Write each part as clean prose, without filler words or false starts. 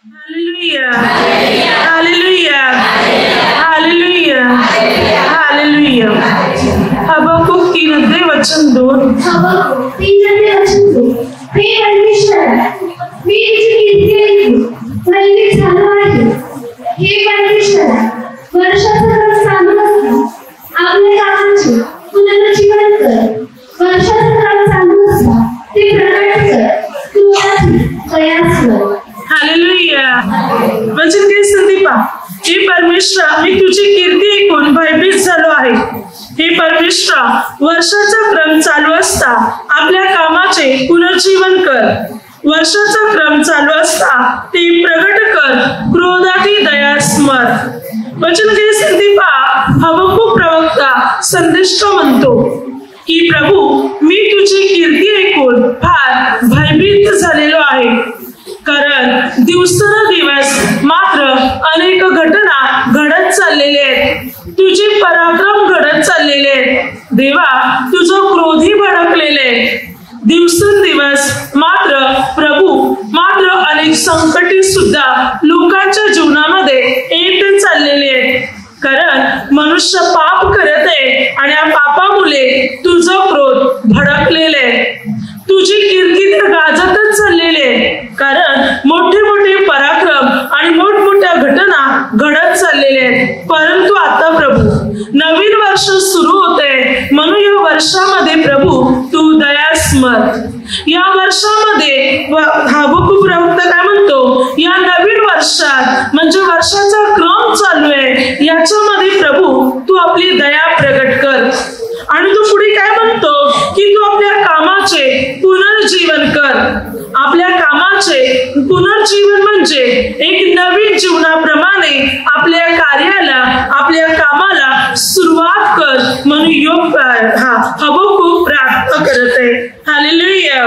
Hallelujah. Hallelujah. Hallelujah. Hallelujah. हबक्कुक 3:2. हबक्कुक 3:2. हे परमेश्वरा, मी तुझी कीर्ती ऐकून भयभीत झालो आहे. हे परमेश्वरा, वर्षाचा क्रम चालू असता आपल्या कामाचे पुनरुज्जीवन कर. वर्षाचा क्रम चालू असता ते प्रकट कर. क्रोधाची दयाच कर. हालेलुया. वचन काय संदीपा, हे परमेश्वरा, मी तुझी कीर्ती ऐकून भयभीत झालो आहे. हे परमेश्वरा, वर्षाचा क्रम चालू असता आपल्या कामाचे पुनर्जीवन कर. वर्षाचा क्रम चालू असता ते प्रगट कर. क्रोधाची दया स्मर. वचन काय संदीपा, हबक्कुक प्रवक्ता संदेष्ट म्हणतो की प्रभू, मी तुझी कीर्ती ऐकून फार भयभीत झालेलो आहे. कारण दिवसेंदिवस मात्र अनेक घटना घडत चाललेले आहेत. तुझे पराक्रम घडत चाललेले आहेत. देवा, तुझं क्रोधी भडकलेले आहे. दिवसेंदिवस मात्र प्रभू अनेक संकटे सुद्धा लोकांच्या जीवनामध्ये येत चाललेले आहेत. कारण मनुष्य पाप करत आहे आणि या पापामुळे तुझं क्रोध भडकलेले आहे. तुझी कीर्ती तर गाजतच चाललेली आहे. कारण मोठे मोठे पराक्रम आणि मोठमोठ्या घटना घडत चाललेल्या आहेत. परंतु आता प्रभू, नवीन वर्ष सुरू होते, म्हणून या वर्षामध्ये प्रभू तू दया स्मर. या वर्षामध्ये हबक्कुक प्रवक्ता काय म्हणतो, या नवीन वर्षात म्हणजे वर्षाचा क्रम चालू आहे, याच्यामध्ये प्रभू तू आपली दया प्रगट कर. आणि तू पुढे काय म्हणतो की तू आपल्या कामाचे पुनर्जीवन कर. आपल्या कामाचे पुनर्जीवन म्हणजे एक नवीन जीवनाप्रमाणे आपल्या कार्याला, आपल्या कामाला सुरुवात कर, म्हणून हबक्कुक प्रार्थना करत आहे. हालेलुया.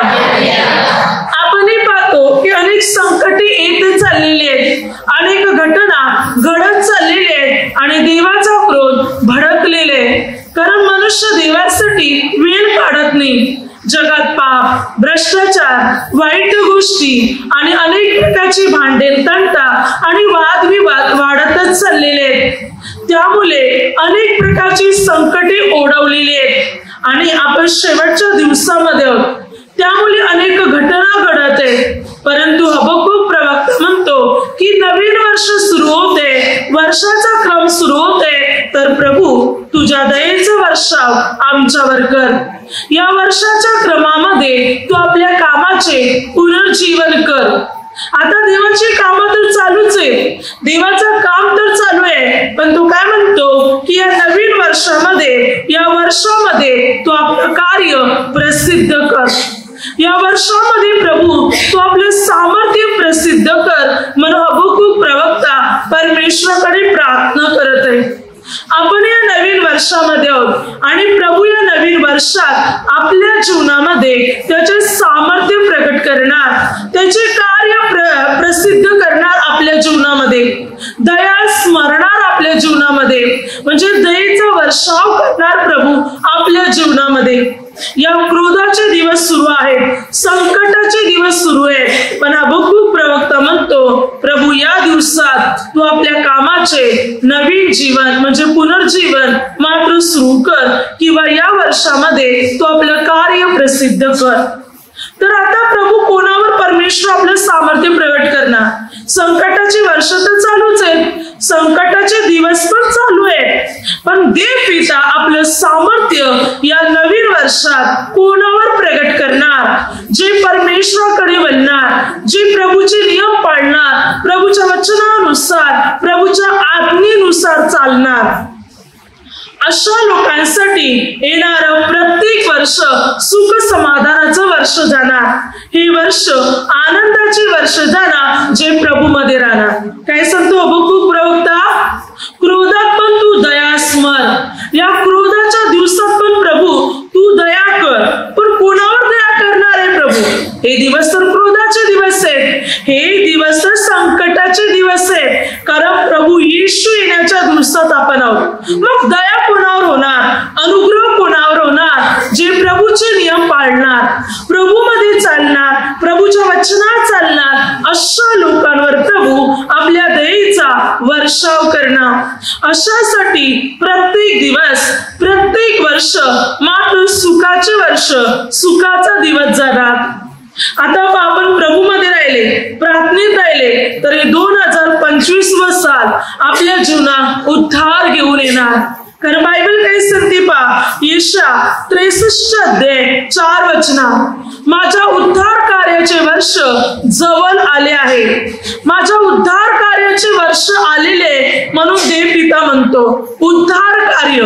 आपण हे पाहतो की अनेक संकटे येत चाललेली आहेत, अनेक घटना घडत चाललेल्या आहेत आणि देवाचा क्रोध भडकलेला आहे. कारण मनुष्य देवासाठी वेळ काढत नाही. जगात पाप, भ्रष्टाचार, वाईट गोष्टी आणि अनेक प्रकारची भांडण, तंटा आणि वादविवाद वाढतच चाललेले आहेत. त्यामुळे अनेक प्रकारची संकटे ओढवलेली आहेत आणि आपण शेवटच्या दिवसामध्ये आहोत. त्यामुळे अनेक घटना घडत आहेत. परंतु हबक्कुक प्रवक्ता म्हणतो की नवीन वर्ष सुरू होते, वर्षाचा क्रम सुरू होते, तर प्रभू तुझ्या दयेचं वर्षाव आमच्यावर कर. या वर्षाच्या क्रमामध्ये तू आपल्या कामाचे पुनर्जीवन कर. आता देवाची कामं तर चालूच आहे, देवाचं काम तर चालू आहे, पण तो काय म्हणतो की या नवीन वर्षामध्ये, या वर्षामध्ये तू आपलं कार्य प्रसिद्ध कर. या वर्षामध्ये प्रभू तू आपले सामर्थ्य प्रसिद्ध कर, म्हणून हबक्कुक प्रवक्ता परमेश्वराकडे प्रार्थना करत आहे. आपण या नवीन वर्षामध्ये आहोत आणि प्रभू या नवीन वर्षात आपल्या जीवनामध्ये त्याचे सामर्थ्य प्रकट करणार, त्याचे कार्य प्रसिद्ध करणार. आपल्या जीवनामध्ये दया स्मरणार, आपल्या जीवनामध्ये म्हणजे दयेचा वर्षाव करणार प्रभू आपल्या जीवनामध्ये. या क्रोधाचे दिवस सुरू आहेत, संकटाचे दिवस सुरू आहेत, पण हबक्कुक प्रवक्ता म्हणतो प्रभू या दिवसात तू आपल्या कामाचे नवीन जीवन म्हणजे पुनर्जीवन मात्र सुरू कर, किंवा या वर्षामध्ये तू आपलं कार्य प्रसिद्ध कर. तर आता प्रभू कोणावर परमेश्वर आपलं सामर्थ्य प्रगट करणार? संकटाची वर्ष तर चालूच आहेत, संकटाचे दिवस पण चालू आहेत, पण देव पिता आपलं सामर्थ्य या नवीन वर्षात कोणावर प्रगट करणार? जे परमेश्वराकडे वळणार, जे प्रभूचे नियम पाळणार, प्रभूच्या वचनानुसार, प्रभूच्या आज्ञेनुसार चालणार, अशा लोकांसाठी येणारं प्रत्येक वर्ष सुख समाधानाचं वर्ष जाणार. हे वर्ष आनंदाचे वर्ष जाणार, जे प्रभू मध्ये राहणार. काय सांगतो हबक्कुक प्रवक्ता? क्रोधात पण तू दया स्मर. या क्रोधाच्या दिवसात पण प्रभू तू दया कर. पण कोणावर दया करणार आहे प्रभू? हे दिवस तर क्रोधाचे दिवस आहेत, हे दिवस तर संकटाचे दिवस आहेत, कारण प्रभू येशू येण्याच्या दिवसात आपण आहोत. मग दया कोणावर होणार? अनुग्रह कोणावर होणार? जे प्रभूचे नियम पाळणार, प्रभू मध्ये चालणार, प्रभूच्या वचनात चालणार, अशा लोकांवर प्रभू वर्षाव करणं, अशासाठी प्रत्येक दिवस, प्रत्येक वर्ष मात्र सुखाचे वर्ष, सुखाचा दिवस जाणार. आता आपण प्रभूमध्ये राहिले, प्रार्थनेत राहिले तर 2025 साल आपल्या जीवनात उद्धार घेऊन येणार. कारण बायबल काय सांगते पहा, यशाया 63 अध्याय 4 वचना, माझ्या उद्धार कार्याचे वर्ष जवळ आले आहे. माझ्या उद्धार कार्याचे वर्ष आलेले म्हणून देव पिता म्हणतो. उद्धार कार्य,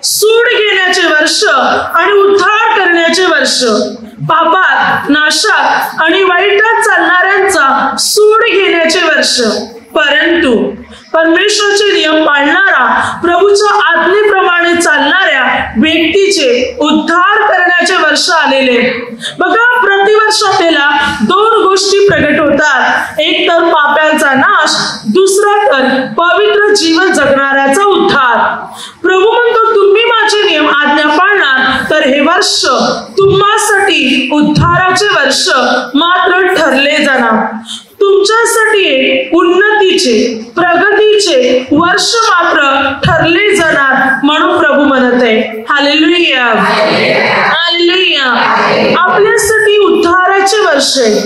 सूड घेण्याचे वर्ष आणि उद्धार करण्याचे वर्ष, पापात, नाशात आणि वाईटात चालणाऱ्यांचा सूड घेण्याचे वर्ष. परंतु परमेश्वराचे नियम पाळणारा, प्रभूच्या आज्ञेप्रमाणे चालणाऱ्या व्यक्तीचे उद्धार करण्याचे वर्ष आलेले. बघा, प्रतिवर्ष आपल्याला 2 गोष्टी प्रगट होतात. एक तर पापांचा नाश, दुसरा तर पवित्र जीवन जगणाऱ्याचा उद्धार. प्रभू म्हणतो, तुम्ही माझे नियम आज्ञा पाळणार तर हे वर्ष तुम्हासाठी उद्धाराचे वर्ष मात्र ठरले जाणार. तुमच्यासाठी उन्नतीचे, प्रगतीचे वर्ष मात्र ठरले जाणार म्हणून प्रभू म्हणत आहे. Hallelujah, hallelujah. आपल्यासाठी उद्धाराचे वर्ष आहे,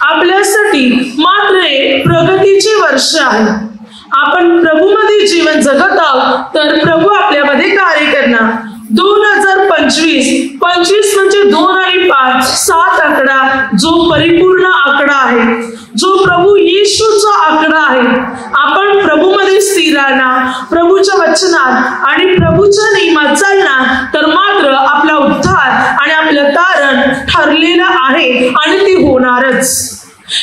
आपल्यासाठी मात्र प्रगतीचे वर्ष आहे. आपण प्रभूमध्ये जीवन जगत आहोत तर प्रभू आपल्यामध्ये कार्य करणार. 2025 म्हणजे 2 आणि 5 7 आकडा जो परिपूर्ण आकडा आहे, जो प्रभू येशूचा आकडा आहे. आपण प्रभूमध्ये स्थिर राहणार, प्रभूच्या वचनात आणि प्रभूच्या नियमात चालणार तर मात्र आपला उद्धार आणि आपलं तारण ठरलेलं आहे आणि ते होणारच.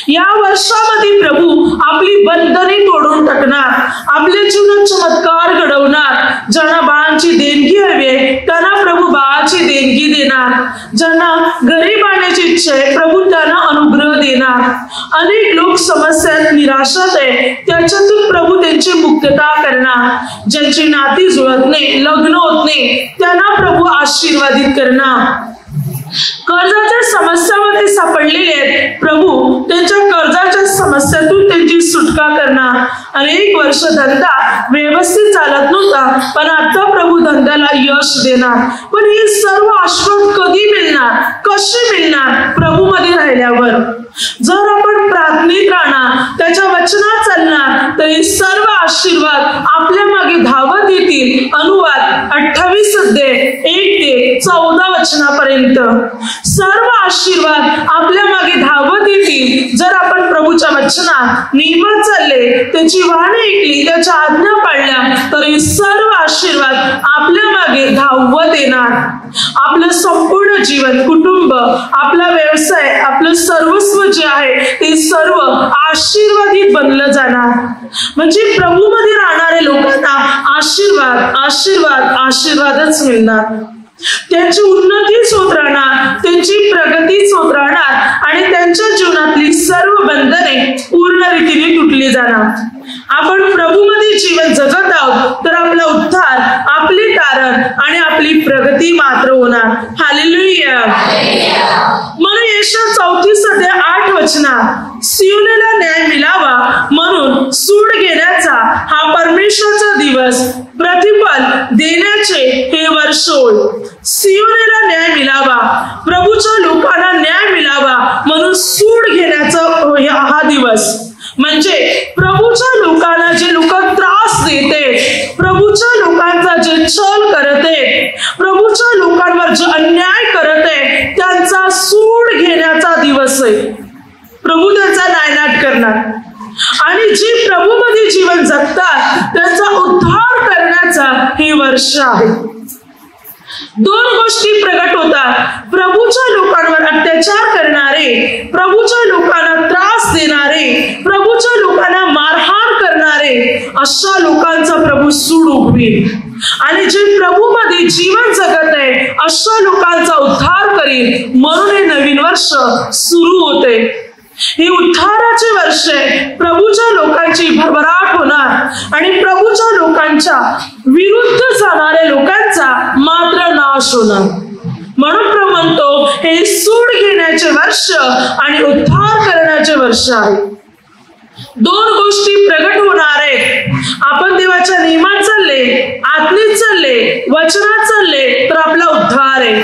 या वर्षामध्ये प्रभू आपली बंधने तोडून टाकणार, आपल्या जीवनात चमत्कार घडवणार. ज्यांना बाळांची देणगी हवी आहे त्यांना प्रभू बाळाची देणगी देणार. ज्यांना घरी बांधण्याची इच्छा आहे प्रभू त्यांना अनुग्रह देणार. अनेक लोक समस्यात, निराशात आहे, त्याच्यातून प्रभू त्यांची मुक्तता करणार. ज्यांची नाती जुळत नाही, लग्न होत नाही, त्यांना प्रभू आशीर्वादित करणार. कर्जाच्या समस्यामध्ये सापडलेले आहेत, प्रभू त्यांच्या कर्जाच्या समस्यातून त्यांची सुटका करणार. अनेक वर्ष धंदा व्यवस्थित चालत नव्हता, पण आता प्रभू धंद्याला यश देणार. पण हे सर्व आशीर्वाद कधी मिळणार, कसे मिळणार? प्रभूमध्ये राहिल्यावर. जर आपण प्रार्थनेत राहणार, त्याच्या वचनात चालणार तर हे सर्व आशीर्वाद आपल्या मागे धावत येतील. अनुवाद 28 अध्याय 1 ते 14 वचनापर्यंत सर्व आशीर्वाद आपल्या मागे धावत येतील. जर आपण प्रभूच्या वचनात नियमात चालले, त्याची वाणी ऐकली, त्याच्या आज्ञा पाळल्या तर हे सर्व आशीर्वाद आपल्या मागे धावत येणार. आपलं संपूर्ण जीवन, कुटुंब, आपला व्यवसाय, आपलं सर्वस्व जे आहे ते सर्व आशीर्वादित बनलं जाणार. म्हणजे प्रभूमध्ये राहणाऱ्या लोकांना आशीर्वाद, आशीर्वाद, आशीर्वादच मिळणार. त्यांची उन्नतीच होत राहणार, त्यांची प्रगतीच होत राहणार आणि त्यांच्या जीवनातली सर्व बंधने पूर्ण रीतीने तुटली जाणार. आपण प्रभूमध्ये जीवन जगत आहोत तर आपला उद्धार, आपले तारण आणि आपली प्रगती मात्र होणार. हालेलुया. म्हणून यशाया 34 अध्याय 8 वचनात, सियोनेला न्याय मिळावा म्हणून सूड घेण्याचा हा परमेश्वराचा दिवस, प्रतिफल देण्याचे हे वर्ष होय. सियोनेला न्याय मिळावा, प्रभूच्या लोकांना न्याय मिळावा म्हणून सूड घेण्याचा हा दिवस. म्हणजे प्रभूच्या लोकांना जे लोक त्रास देते, प्रभूच्या लोकांचा जे छल करते, प्रभूच्या लोकांवर जे अन्याय करते, त्यांचा सूड घेण्याचा दिवस आहे. प्रभू त्यांचा नायनाट करणार आणि जे प्रभूमध्ये जीवन जगतात त्यांचा उद्धार करण्याचा हे वर्ष आहे. 2 गोष्टी प्रगट होतात. प्रभूच्या लोकांवर अत्याचार करणारे, प्रभूच्या लोकांना त्रास देणारे, प्रभूच्या लोकांना मारहाण करणारे, अशा लोकांचा प्रभू सूड उगवेल. आणि जे प्रभूमध्ये जीवन जगत आहे अशा लोकांचा उद्धार करील. म्हणून हे नवीन वर्ष सुरू होते. हे उद्धाराचे वर्ष आहे. प्रभूच्या लोकांची भरभराट होणार आणि प्रभूच्या लोकांच्या विरुद्ध जाणाऱ्या लोकांचा मात्र नाश होणार. म्हणून प्रभू म्हणतो हे सूड घेण्याचे वर्ष आणि उद्धार करण्याचे वर्ष आहे. दोन गोष्टी प्रगट होणार आहेत. आपण देवाच्या नियमात चालले, आज्ञेत चालले, वचनात चालले तर आपला उद्धार आहे.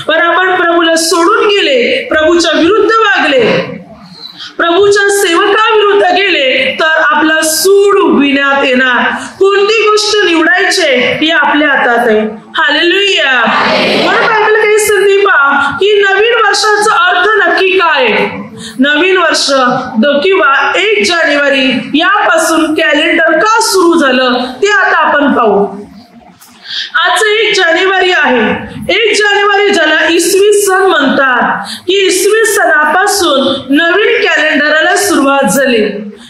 पण आपण प्रभूला सोडून गेले, प्रभूच्या विरुद्ध वागले, प्रभूच्या सेवकाविरुद्ध गेले तर आपला सूड उभिण्यात येणार. कोणती गोष्ट निवडायचे हे आपल्या हातात आहे. हालेलुया. म्हणून बायबल काही सांगते पहा की नवीन वर्षाचा अर्थ नक्की काय आहे. नवीन वर्ष किंवा 1 जानेवारी यापासून कॅलेंडर का सुरू झालं ते आता आपण पाहू. आज 1 जानेवारी आहे. 1 जानेवारी ज्याला इसवी सन म्हणतात की इसवी सणापासून नवीन कॅलेंडरला सुरुवात झाली.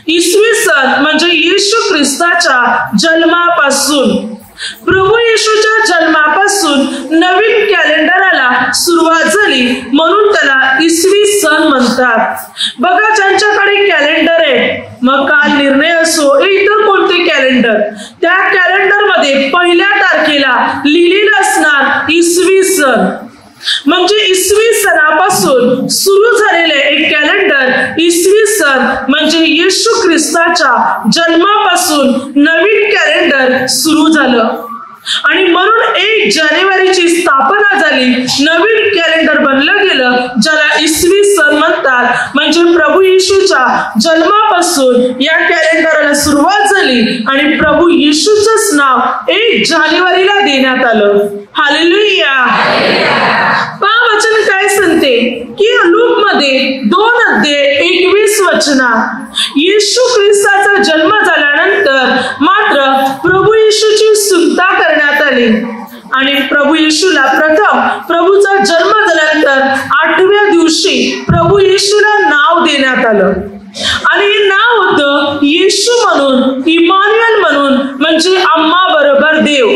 इसवी सन म्हणजे येशू ख्रिस्ताच्या जन्मापासून, प्रभू येशूच्या जन्मापासून नवीन कॅलेंडरला सुरुवात झाली म्हणून त्याला इसवी सन म्हणतात. बघा, ज्यांच्याकडे कॅलेंडर आहे, मग काल निर्णय असो इतर कोणते कॅलेंडर, त्या कॅलेंडर मध्ये पहिल्या तारखेला लिहिलेलं असणार इसवी सन. म्हणजे इसवी सणापासून सुरू झालेले एक कॅलेंडर इसवी सन म्हणजे येशू ख्रिस्ताच्या जन्मापासून नवीन कॅलेंडर सुरू झालं. आणि म्हणून 1 जानेवारीची स्थापना झाली, नवीन कॅलेंडर बनलं गेलं ज्याला इसवी सन म्हणतात. म्हणजे प्रभू येशूच्या जन्मापासून या कॅलेंडरला सुरुवात झाली आणि प्रभू येशूचंच नाव 1 जानेवारीला देण्यात आलं. हालेलुया. पहा वचन काय सांगते की लूक मध्ये 2:21 येशू ख्रिस्ताचा जन्म झाल्यानंतर मात्र प्रभू येशूची सुटका करण्यात आली. आणि प्रभू येशूला प्रथम प्रभूचा जन्म झाल्यानंतर 8व्या दिवशी प्रभू येशूला नाव देण्यात आलं. आणि हे नाव होतं येशू म्हणून, इमानुएल म्हणून, म्हणजे आम्हा बरोबर देव.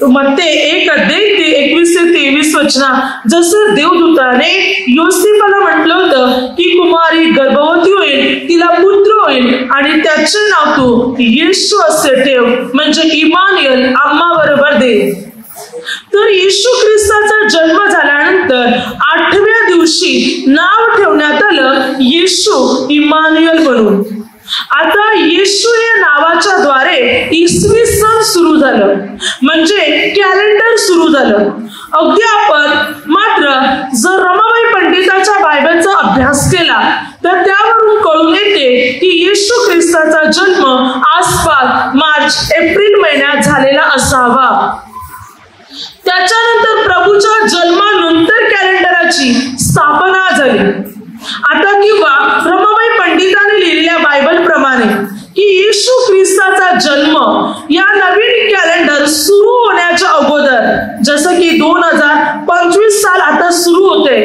मत्ते 1:21-23 जसं देवदूताने योसेफला म्हटलं होतं की कुमारी गर्भवती होईल, तिला पुत्र होईल आणि त्याचे नाव तू येशू असे ठेव, म्हणजे इमानुएल, आम्हा बरोबर देव. तर येशू ख्रिस्ताचा जन्म झाल्यानंतर 8व्या दिवशी नाव ठेवण्यात आलं येशू इमानुएल म्हणून. आता येशू या नावाच्या द्वारे इसवी सन सुरू झालं, म्हणजे कॅलेंडर सुरू झालं. अगदी आपण मात्र जर रमाबाई पंडिताच्या बायबलचा अभ्यास केला तर त्यावरून कळून येते की येशू ख्रिस्ताचा जन्म आसपास मार्च-एप्रिल महिन्यात झालेला असावा. त्याच्यानंतर प्रभूच्या जन्मानंतर कॅलेंडरची स्थापना झाली. आता किंवा रमाबाई पंडिताने लिहिलेल्या बायबल प्रमाणे की येशू ख्रिस्ताचा जन्म या नवीन कॅलेंडर सुरू होण्याच्या अगोदर, जसं की 2025 साल आता सुरू होते,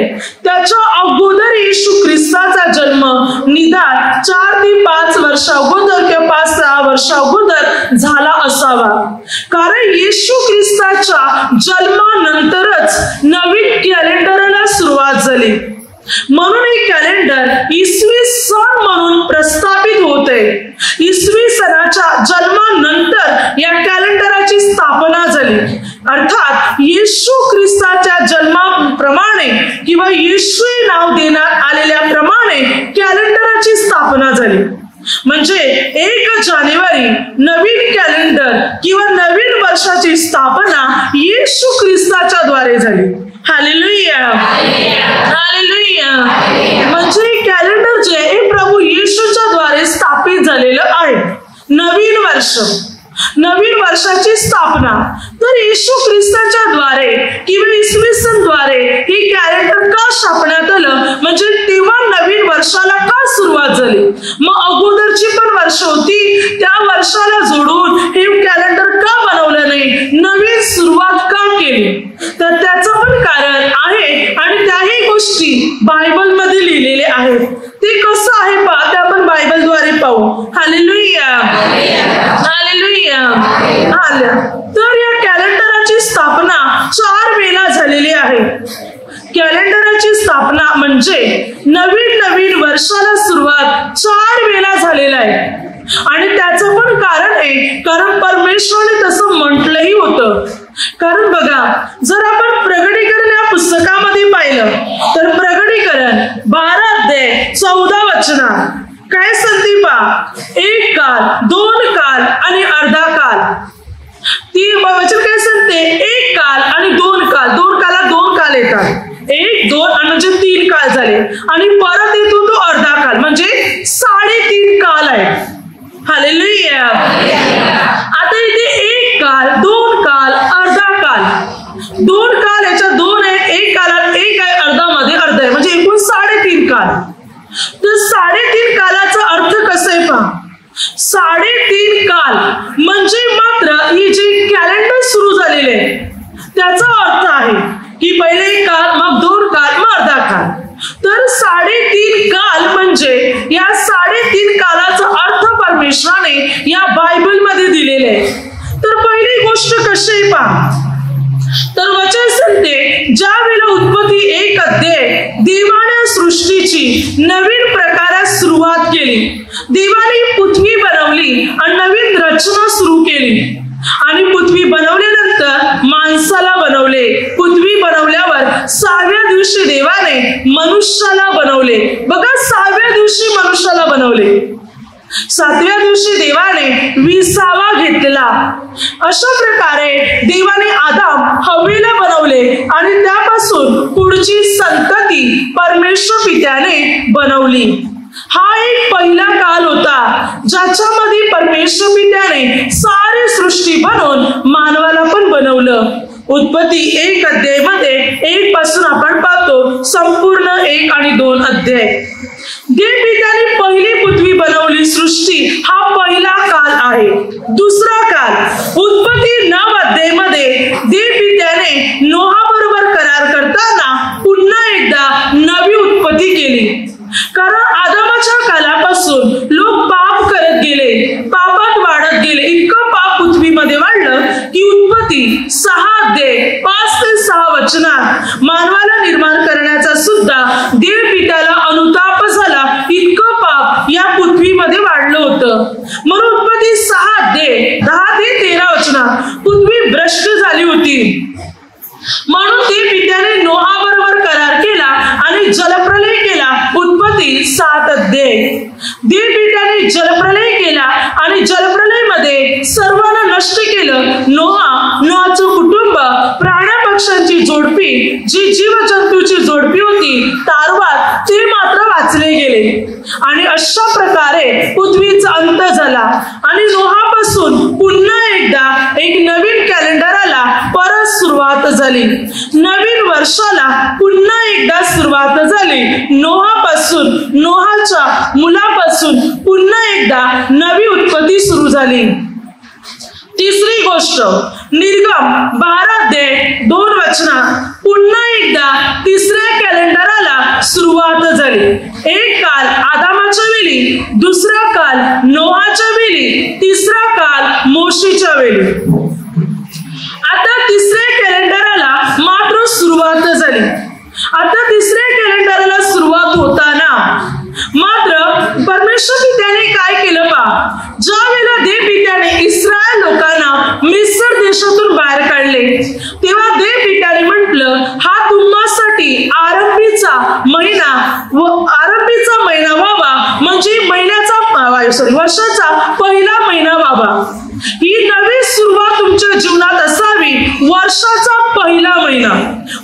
त्याच्या अगोदर येशू ख्रिस्ताचा जन्म निदान 4 ते 5 वर्ष अगोदर किंवा 5-6 वर्ष अगोदर झाला असावा. कारण येशू ख्रिस्ताच्या जन्मानंतरच नवीन कॅलेंडरला सुरुवात झाली. म्हणून हे कॅलेंडर इसवी सन म्हणून प्रस्थापित होते. इसवी सणाच्या जन्मानंतर या कॅलेंडरची स्थापना झाली. अर्थात येशू ख्रिस्ताच्या जन्माप्रमाणे किंवा येशू हे नाव देण्यात आलेल्या प्रमाणे कॅलेंडरची स्थापना झाली. म्हणजे 1 जानेवारी नवीन कॅलेंडर किंवा नवीन वर्षाची स्थापना येशू ख्रिस्ताच्या द्वारे झाली. हालेलुया. हालेलुया. म्हणजे कॅलेंडर जे हे प्रभू येशूच्या द्वारे स्थापित झालेलं आहे. नवीन वर्ष, नवीन वर्षाची स्थापना तर येशू ख्रिस्ताच्या द्वारे किंवा इसवी सन द्वारे हे कॅलेंडर का स्थापण्यात आलं, म्हणजे तेव्हा नवीन वर्षाला का सुरुवात झाली. मग अगोदरची पण वर्ष होती, त्या वर्षाला जोडून हे कॅलेंडर का बनवलं नाही, नवीन सुरुवात का केली, तर त्याचं पण कारण आहे. आणि त्याही गोष्टी बायबल मध्ये लिहिलेले आहेत. ते कसं आहे पहा, ते आपण बायबलद्वारे पाहू. हालेलुया. हालेलुया. तर या कॅलेंडरची स्थापना 4 वेळा झालेली आहे. कॅलेंडरची स्थापना म्हणजे नवीन वर्षाला सुरुवात 4 वेळा झालेला आहे. आणि त्याचं पण कारण आहे, कारण परमेश्वराने तसं म्हटलंही होतं. कारण बघा, जर आपण प्रकटीकरण या पुस्तकामध्ये पाहिलं तर प्रकटीकरण 12 अध्याय 14 वचनात काय संधी पहा, एक काल, दोन काल आणि अर्धा काल. ती वचन काय सांगते, एक काल आणि दोन काल. दोन कालात दोन काल येतात, एक दोन आणि म्हणजे 3 काल झाले आणि परत येतो तो अर्धा काल, म्हणजे 3.5 काल आहे. हालेलुया. आता इथे एक काल, दोन काल, अर्धा काल. दोन काल याच्यात दोन आहेत, एक कालात एक आहे, अर्धामध्ये अर्धा आहे, म्हणजे एकूण 3.5 काल. तर 3.5 कालाचा अर्थ कसा आहे पहा. 3.5 काल म्हणजे मात्र ही जी कॅलेंडर सुरू झालेले आहे त्याचा अर्थ आहे की पहिले एक काल, मग 2 काल, मग अर्धा काल. तर 3.5 काल म्हणजे या 3.5 कालाचा अर्थ परमेश्वराने या बायबल मध्ये दिलेले आहे. तर पहिली गोष्ट कशी आहे पहा. तर वचन सांगते, ज्या वेळेला उत्पत्ती 1 अध्याय देवाने सृष्टीची नवीन प्रकारात सुरुवात केली. देवाने पृथ्वी बनवली आणि नवीन रचना सुरू केली. आणि पृथ्वी बनवल्यानंतर माणसाला बनवले. पृथ्वी बनवल्यावर 6व्या दिवशी देवाने मनुष्याला बनवले. बघा, 6व्या दिवशी मनुष्याला बनवले. 7व्या दिवशी देवाने 20वा घेतला. अशा प्रकारे देवाने आदाम हवेला बनवले आणि त्यापासून पुढची संतती परमेश्वर पित्याने बनवली. हा एक पहिला काल होता ज्याच्यामध्ये परमेश्वर पित्याने सारी सृष्टी बनवून मानवाला पण बनवलं. उत्पत्ती 1 अध्यायमध्ये 1 पासून आपण पाहतो संपूर्ण 1 आणि 2 अध्याय. देव पित्याने पहिली पृथ्वी बनवली. सृष्टी हा पहिला काल आहे. दुसरा काल उत्पत्ती 9 अध्यायमध्ये देव पित्याने नोहा बरोबर करार करताना पुन्हा एकदा नवी उत्पत्ती केली. कारण आदमाच्या कालापासून लोक पाप करत गेले, पापात वाढत गेले. इतकं पाप पृथ्वीमध्ये वाढलं की उत्पत्ती 6 अध्याय 5 ते 6 वचनात मानवाला निर्माण करण्याचा सुद्धा देव पित्याला अनुताप झाला. इतकं पाप या पृथ्वीमध्ये वाढलं होतं. म्हणून उत्पत्ती 6 अध्याय 10 ते 13 वचनात पृथ्वी भ्रष्ट झाली होती. म्हणून देव पित्याने नोहा बरोबर करार केला आणि जलप्रलय केला. उत्पत्ती 7 अध्याय. देव पित्याने जलप्रलय केला आणि जलप्रलय मध्ये सर्वांना नष्ट केलं. नोहाचं कुटुंब, प्राण्या-पक्ष्यांची जोडपी, जी जीवजंतूची जोडपी होती तारवात, ते मात्र वाचले गेले. आणि अशा प्रकारे पृथ्वीचा अंत झाला आणि नोहापासून पुन्हा एकदा एक नवीन कॅलेंडरला परत सुरुवात झाली. नवीन वर्षाला पुन्हा एकदा सुरुवात झाली. नोहापासून, नोहाच्या मुलापासून पुन्हा एकदा नवी उत्पत्ती सुरू झाली. तिसरी गोष्ट, निर्गम 12 अध्याय 2 वचनात पुन्हा एकदा तिसऱ्या कॅलेंडरला सुरुवात झाली. एक काल आदामाच्या वेळी, दुसरा काल नोहाच्या वेळी, तिसरा काल मोशेच्या वेळी. आता तिसऱ्या कॅलेंडरला मात्र सुरुवात झाली. आता तिसऱ्या कॅलेंडरला सुरुवात होताना मात्र परमेश्वर पित्याने काय केलं पहा. ज्या वेळेला देव पित्याने इस्रायल लोकांना मिस्र देशातून बाहेर काढले तेव्हा देव पित्याने म्हटलं, हा तुम्हासाठी आरंभीचा महिना व्हावा, म्हणजे वर्षाचा पहिला महिना व्हावा. ही नवी सुरुवात तुमच्या जीवनात असावी. वर्षाचा पहिला महिना.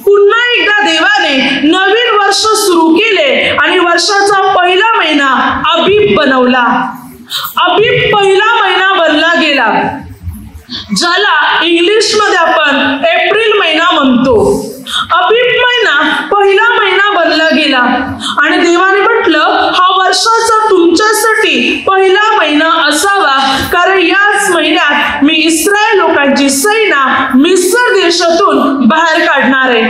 पुन्हा एकदा देवाने नवीन वर्ष सुरू केले आणि वर्षाचा पहिला महिना अबीब बनवला. अबीब पहिला महिना बनला गेला, ज्याला इंग्लिश मध्ये आपण एप्रिल महिना म्हणतो. अबीब महिना पहिला महिना बनला गेला आणि देवाने म्हटलं, हा वर्षाचा तुमच्यासाठी पहिला महिना असावा, कारण याच महिन्यात मी इस्रायल लोकांची सेना मिस्र देशातून बाहेर काढणार आहे.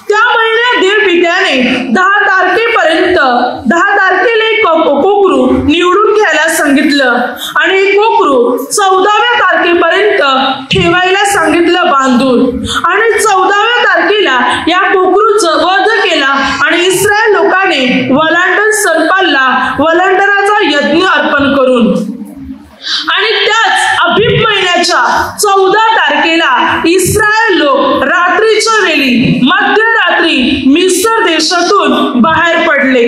त्या महिन्यात देव पित्याने 10 तारखेपर्यंत 10 तारखेला एक कोकरू निवडून घ्यायला सांगितलं आणि एक कोकरू 14व्या तारखेपर्यंत ठेवायला सांगितलं बांधून. आणि 14व्या तारखेला या कोकरूचं वध केला आणि इस्रायल लोकांनी वलांडण सर्पाला वलांडणाचा यज्ञ अर्पण करून. आणि त्याच अबीब महिन्याच्या 14 तारखेला इस्रायल लोक रात्रीच्या वेळी मध्यरात्री मिस्र देशातून बाहेर पडले.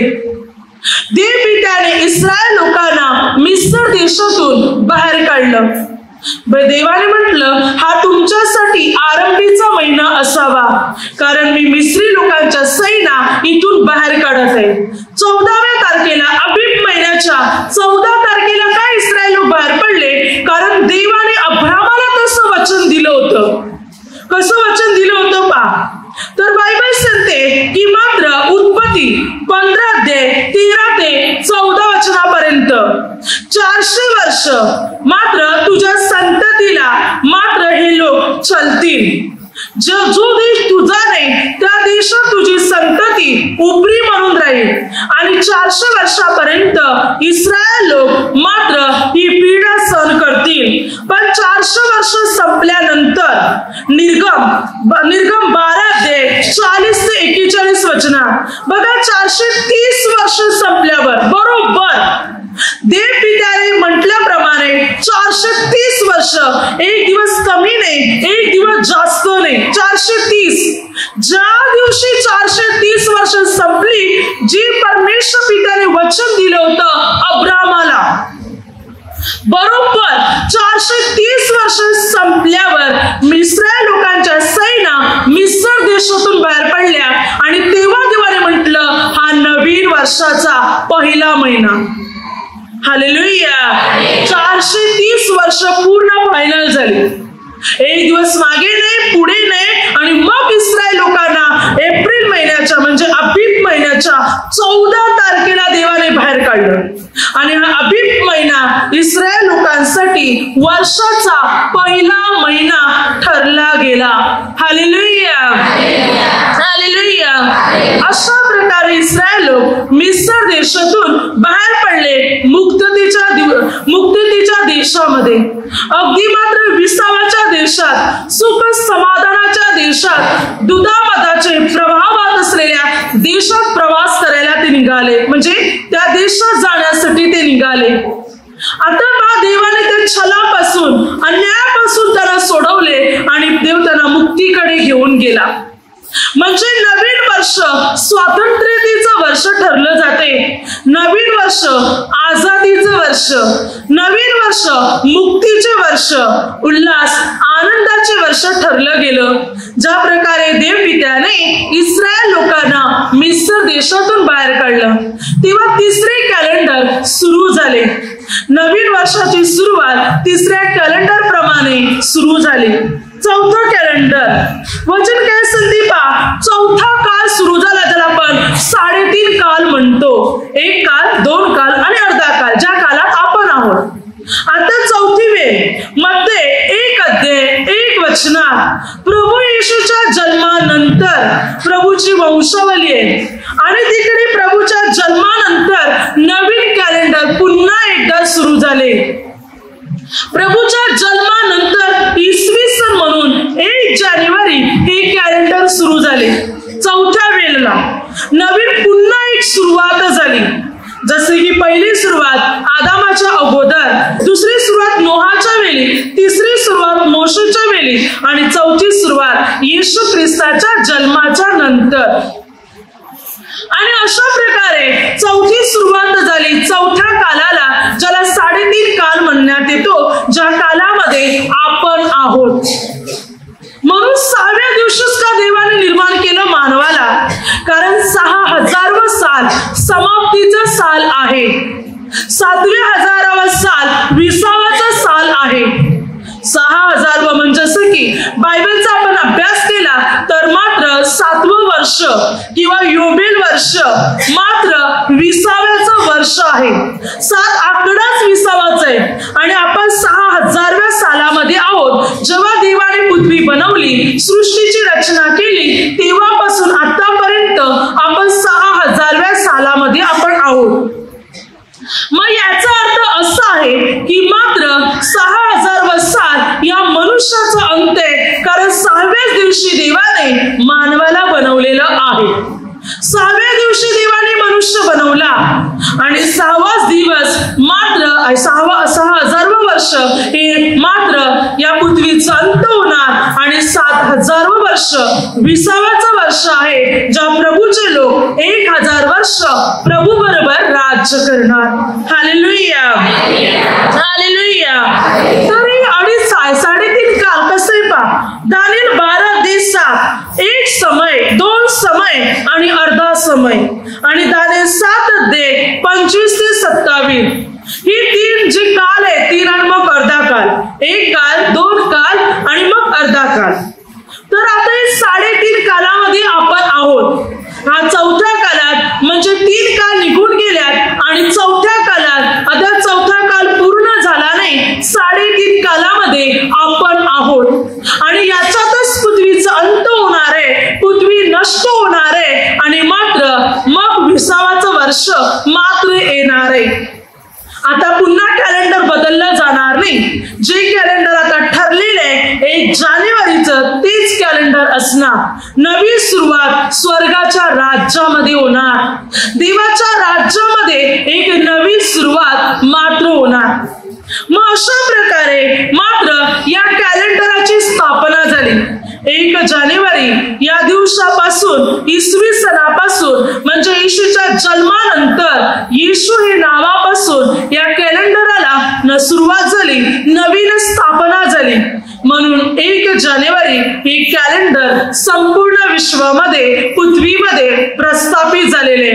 देवपित्याने इस्रायल लोकांना मिस्र देशातून बाहेर काढलं. देवाने म्हटलं, हा तुमच्यासाठी आरंभीचा महिना असावा, कारण मी मिस्री लोकांच्या सैना इथून बाहेर काढत आहे. 14व्या तारखेला अबीब महिन्याच्या 14 तारखेला काय इस्रायल लोक बाहेर पडले? कारण देवाने अब्रामाला तसं वचन दिलं होतं. कसं वचन दिलं होतं पहा. तर बायबल सांगते की मात्र उत्पत्ती 15 अध्याय 13 ते 14 वचनापर्यंत 400 वर्ष मात्र तुझ्या संततीला मात्र हे लोक चलतील. जो देश तुझा नाही त्या देशात तुझी संतती उपरी म्हणून राहील आणि 400 वर्षापर्यंत इस्रायल लोक मात्र ही पीडा सहन करतील. पण 400 वर्ष संपल्यानंतर निर्गम 12 अध्याय 40 ते 41 वचनात बघा, 430 वर्ष संपल्यावर बरोबर देवपित्याने म्हटल्याप्रमाणे 430 वर्ष, एक दिवस कमी नाही, एक दिवस जास्त नाही, 430. ज्या दिवशी 430 वर्ष संपली, जी परमेश्वर पित्याने वचन दिलं होतं अब्रामाला, बरोबर 430 वर्ष संपल्यावर इस्रायल लोकांच्या सैना मिस्र देशातून बाहेर पडल्या आणि तेव्हा देवाने म्हटलं, हा नवीन वर्षाचा पहिला महिना. हालेलुया. 430 वर्ष पूर्ण फायनल झाली. एक दिवस मागे नाही, पुढे नाही. आणि मग इस्रायल लोकांना एप्रिल महिन्याच्या म्हणजे अबीब महिन्याच्या 14 तारखेला देवाने बाहेर काढलं. आणि हा अबीब महिना इस्रायल लोकांसाठी वर्षाचा पहिला महिना ठरला गेला. हालेलुया. हालेलुया. अशा प्रकारे इस्रायल लोक मिस्र देशातून बाहेर पडले मुक्ततेच्या देशामध्ये. अगदी मात्र विसावाच्या देशात, सुख समाधानाच्या देशात, दुधामधाचे प्रभावात असलेल्या देशात प्रवास करायला ते निघाले. म्हणजे त्या देशात जाण्यासाठी ते निघाले. आता देवाने त्या छलापासून, अन्यायापासून त्यांना सोडवले आणि देव त्यांना मुक्तीकडे घेऊन गेला. म्हणजे नवीन वर्ष स्वातंत्र्यतेचं वर्ष ठरलं जाते. नवीन वर्ष आझादीचं वर्ष, नवीन वर्ष मुक्तीचे वर्ष, उल्हास आनंदाचे वर्ष ठरलं गेलं. ज्या प्रकारे देवपित्याने इस्रायल लोकांना मिस्र देशातून बाहेर काढलं, तेव्हा तिसरे कॅलेंडर सुरू झाले. नवीन वर्षाची सुरुवात तिसऱ्या कॅलेंडर प्रमाणे सुरू झाली. चौथं कॅलेंडर वचन काय संदीपा, चौथा काळ सुरू झाला, त्याला आपण 3.5 काल म्हणतो. 1 काल, 2 काल आणि अर्धा काल, ज्या काळात आपण आहोत. आता चौथी वेळ मध्ये 1 अध्याय 1 वचनात प्रभू येशूच्या जन्मानंतर प्रभूची वंशावली आहे. आणि तिकडे प्रभूच्या जन्मानंतर नवीन कॅलेंडर पुन्हा एकदा सुरू झाले. प्रभूच्या जन्मानंतर इसवी सन म्हणून 1 जानेवारी हे कॅलेंडर सुरू झाले. चौथ्या वेळेला नवीन पुन्हा एक सुरुवात झाली. जसे की पहिली सुरुवात आदामाच्या अगोदर, दुसरी सुरुवात नोहाच्या वेळी, तिसरी सुरुवात मोशेच्या वेळी आणि चौथी सुरुवात येशू ख्रिस्ताच्या जन्माच्या नंतर. आणि अशा प्रकारे चौथी सुरुवात झाली चौथ्या कालाला, ज्याला 3.5 काल म्हणण्यात येतो, ज्या कालामध्ये आपण आहोत. म्हणून 6व्या दिवशीच का देवाने निर्माण केलं मानवाला? कारण 6000वा साल समाप्तीचा साल आहे. 7,000वा साल विसावाचा साल आहे. 6000 म्हणजे असं की बायबलचा आपण अभ्यास केला तर मात्र 7वं वर्ष किंवा योबेल वर्ष मात्र 20व्याचं वर्ष आहे. 7 आकडाच 20वाचा आहे. आणि आपण 6000व्या सालामध्ये आहोत. जेव्हा देवाने पृथ्वी बनवली, सृष्टीची रचना केली, तेव्हापासून आतापर्यंत आपण 6000व्या सालामध्ये आपण आहोत. मग याचा अर्थ असा आहे की मात्र 6000वा साल या मनुष्याचा अंत आहे. कारण 6व्याच दिवशी देवाने मानवाला बनवलेलं आहे. 6व्या दिवशी देवाने मनुष्य बनवला आणि 6वाच दिवस मात्र 6000वा वर्ष हे मात्र या पृथ्वीचा अंत होणार आणि 7000वा वर्ष 20वाचं वर्ष आहे, ज्या प्रभूचे लोक 1000 वर्ष प्रभू बरोबर राज्य करणार. Hallelujah, hallelujah. तर 3.5 काल कसं आहे पहा. दानिएल 12:7 एक समय, 2 समय आणि अर्धा समय. आणि दानिएल 7:25 ते 27 ही 3 जी काल आहे, 3 आणि मग अर्धा काल. 1 काल, 2 काल आणि मग अर्धा काल. तर आता हे 3.5 कालामध्ये आपण आहोत. हा 4थ्या कालात म्हणजे 3 काल निघून गेल्यात आणि 4थ्या कालात आता 4था काल पूर्ण झाला नाही, 3.5 कालामध्ये आपण आहोत. आणि याच्यातच पृथ्वीचा अंत होणार आहे, पृथ्वी नष्ट होणार आहे आणि मात्र मग 20वाचं वर्ष मात्र येणार आहे. आता पुन्हा कॅलेंडर बदललं जाणार नाही. जे कॅलेंडर आता ठरलेलं आहे 1 जानेवारीचं तेच कॅलेंडर असणार. नवी सुरुवात स्वर्गाच्या राज्यामध्ये होणार. देवाच्या राज्यामध्ये एक नवी सुरुवात मात्र होणार. मग अशा प्रकारे मात्र या कॅलेंडराची स्थापना झाली. 1 जानेवारी या दिवसापासून, इसवी सनापासून म्हणजे येशूच्या जन्मानंतर, येशू हे नावापासून या कॅलेंडराला सुरुवात झाली, नवीन स्थापना झाली. म्हणून 1 जानेवारी हे कॅलेंडर संपूर्ण विश्वामध्ये, पृथ्वीमध्ये प्रस्थापित झालेले.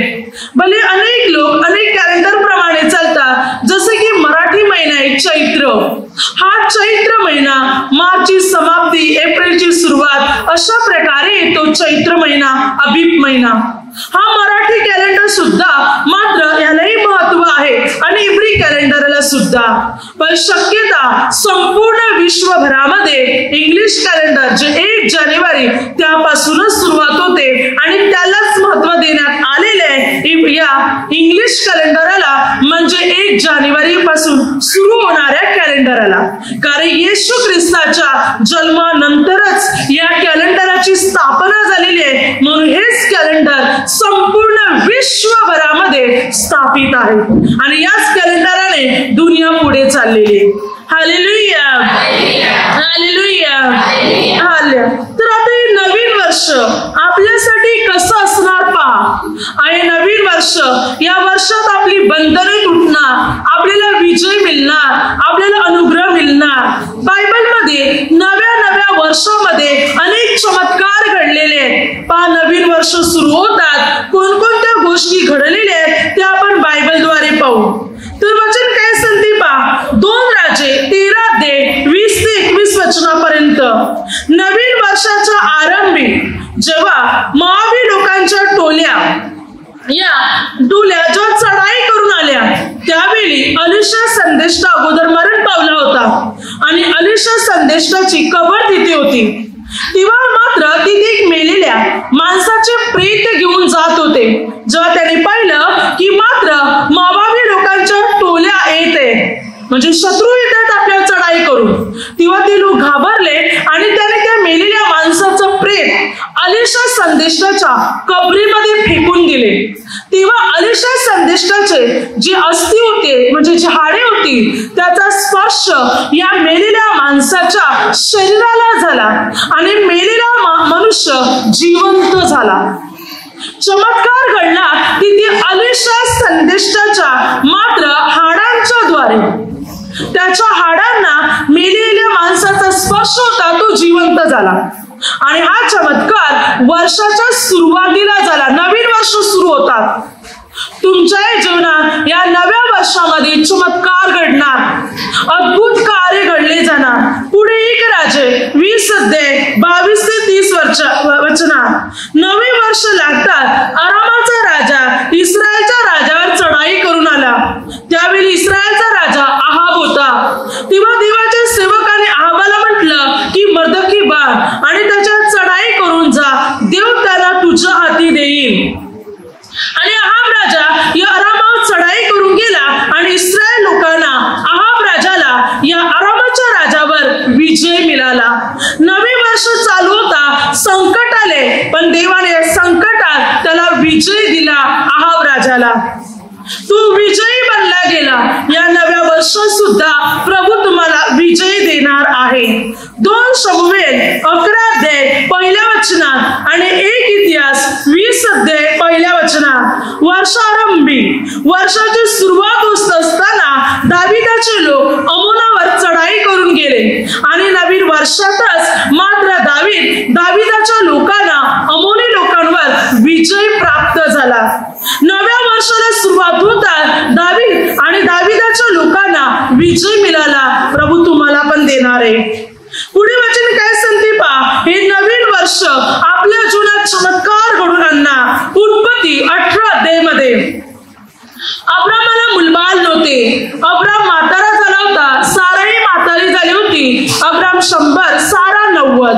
भले अनेक लोक अनेक कॅलेंडर प्रमाणे चालतात. जसे की मराठी महिना आहे चैत्र. हा चैत्र महिना मार्चची समाप्ती, एप्रिलची सुरुवात अशा प्रकारे येतो चैत्र महिना, अभिप महिना. हा मराठी कॅलेंडर सुद्धा मात्र यालाही महत्व आहे आणि इब्री कॅलेंडरला सुद्धा. पण शक्यता संपूर्ण विश्वभरामध्ये इंग्लिश कॅलेंडर जे 1 जानेवारी त्यापासूनच सुरुवात होते आणि त्यालाच महत्व देण्यात आलेले आहे. या इंग्लिश कॅलेंडरला म्हणजे 1 जानेवारी पासून सुरू होणाऱ्या कॅलेंडरला. कारण येशू ख्रिस्ताच्या जन्मानंतरच या कॅलेंडराची स्थापना झालेली आहे. म्हणून हेच कॅलेंडर संपूर्ण विश्वभरामध्ये स्थापित आहे आणि याच कॅलेंडराने दुनिया पुढे चाललेली आहे. Hallelujah, hallelujah, hallelujah. तर आता हे नवीन वर्ष आपल्यासाठी कसं असणार पहा. आणि नवीन वर्ष, या वर्षात आपली बंधने तुटणार, आपल्याला विजय मिळणार, आपल्याला अनुग्रह मिळणार. बायबलमध्ये नव्या वर्षामध्ये अनेक चमत्कार घडलेले आहेत. पहा, नवीन वर्ष सुरू होतात कोणकोणत्या गोष्टी घडलेल्या आहेत त्या आपण बायबलद्वारे पाहू. तर वचन काय सांगते पहा. 2 राजे 13:20 ते 21 वचनापर्यंत. नवीन वर्षाच्या आरंभी जेव्हा मोआबी लोकांच्या टोल्या जेव्हा चढाई करून आल्या त्यावेळी अलिशा संदेष्टा अगोदर मरण पावला होता आणि अलिशा संदेष्टाची कबर तिथे होती. तेव्हा मात्र तिथे एक मेलेल्या माणसाचे प्रेत घेऊन जात होते. जेव्हा त्याने पाहिलं की मात्र मोआबी लोकांच्या टोल्या येते, म्हणजे शत्रू येतात आपल्या चढाई करून, तेव्हा ते लोक घाबरले आणि त्याने त्या मेलेल्या माणसाचं प्रेत अलिशा संदेष्टाच्या कबरीमध्ये फेकून दिले. तेव्हा अलिशा संदेष्टाचे जे अस्थि होते, म्हणजे जी हाडे होती, त्याचा स्पर्श या मेलेल्या माणसाच्या शरीराला झाला आणि मेलेला मनुष्य जिवंत झाला. चमत्कार घडला तिथे अलिशा संदेष्टाच्या मात्र हाडांच्या द्वारे. त्याच्या हाडांना मेलेल्या माणसाचा स्पर्श होता, तो जिवंत झाला. आणि हा चमत्कार वर्षाच्या सुरुवातीला झाला. नवीन वर्ष सुरू होतात. तुमच्या जीवनात या नव्या वर्षामध्ये चमत्कार घडणार, अद्भुत कार्य घडले जाणार. पुढे 1 राजे 20:22 ते 30 वचनात. नवे वर्ष लागतात अरामाचा राजा इस्रायलच्या राजावर चढाई करून आला. त्यावेळी इस्रायलचा राजा आहाब होता. तेव्हा देवाच्या सेवकाने आहाबाला म्हटलं की मर्दकी बाळ आणि त्याच्या चढाई करून जा, देव त्याला तुझ्या हाती देईल. आणि आहाब राजा या अरामावर चढाई करून गेला आणि इस्रायल लोकांना आहाब राजाला या अरामाच्या राजावर विजय मिळाला. नवे वर्ष चालू होता, संकट आले, पण देवाने या संकटात त्याला विजय दिला. आहाब राजाला तू विजयी बनला गेला. या नव्या वर्षात सुद्धा प्रभू तुम्हाला विजय देणार आहे. 2 शमूएल 11 अध्याय 1 वचनात आणि 1 इतिहास 20 अध्याय 1 वचनात वर्षारंभी वर्षाची सुरुवात होत असताना दाविदाचे लोक अमोनावर चढाई करून गेले आणि नवीन वर्षातच मात्र दाविदाच्या लोकांना अमोनी लोकांवर विजय प्राप्त झाला. नव्या वर्षाला सुरुवात होतात दावीद आणि दाविदाच्या लोकांना विजय मिळाला. प्रभू तुम्हाला पण देणार आहे. पुढे वचन काय सांगते पहा, हे नवीन वर्ष आपल्या जीवनात चमत्कार घडून आणणार. उत्पत्ती 18 अध्याय मध्ये अब्रामाला मुलबाळ नव्हते. अब्राम म्हातारा झाला होता, साराही म्हातारी झाली होती. अब्राम 100, सारा 90.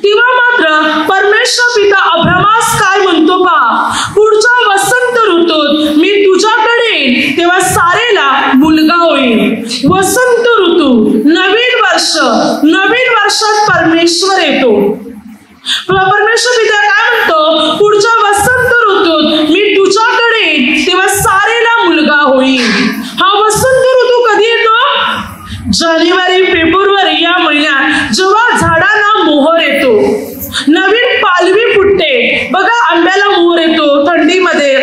तेव्हा मात्र परमेश्वर पिता अब्रामास काय म्हणतो पहा, पुढच्या वसंत ऋतूत मी तुझ्याकडे येईन तेव्हा सारेला मुलगा होईल. वसंत ऋतू, नवीन वर्ष, नवीन वर्षात परमेश्वर येतो. परमेश्वर पिता काय म्हणतो, पुढच्या वसंत ऋतूत मी तुझ्याकडे येईन तेव्हा सारेला मुलगा होईल. हा वसंत ऋतू कधी येतो? जानेवारी फेब्रुवारी या महिन्यात, जेव्हा झाडांना मोहर येतो, नवीन पालवी फुटते. बघा आंब्याला मोहर येतो थंडीमध्ये,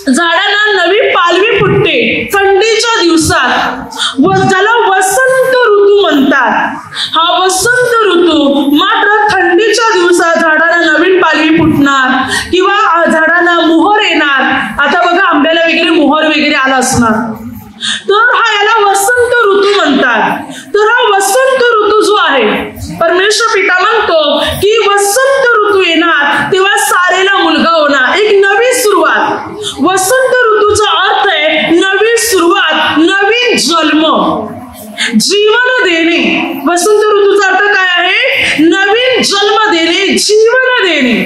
झाडांना नवीन पालवी फुटते थंडीच्या दिवसात, ज्याला वसंत ऋतू म्हणतात. हा वसंत ऋतू मात्र थंडीच्या दिवसात झाडांना नवीन पालवी फुटणार किंवा झाडांना मोहर येणार. आता बघा आंब्याला वगैरे मोहर वगैरे आला असणार, तर हा याला वसंत ऋतू म्हणतात. तर हा वसंत ऋतू जो आहे, परमेश्वर पिता म्हणतो की वसंत ऋतू येणार तेव्हा सारेला मुलगा होणार, एक नवी सुरुवात. वसंत ऋतूचा अर्थ आहे नवी सुरुवात, नवीन जन्म, जीवन देणे. वसंत ऋतूचा अर्थ काय आहे? नवीन जन्म देणे, जीवन देणे.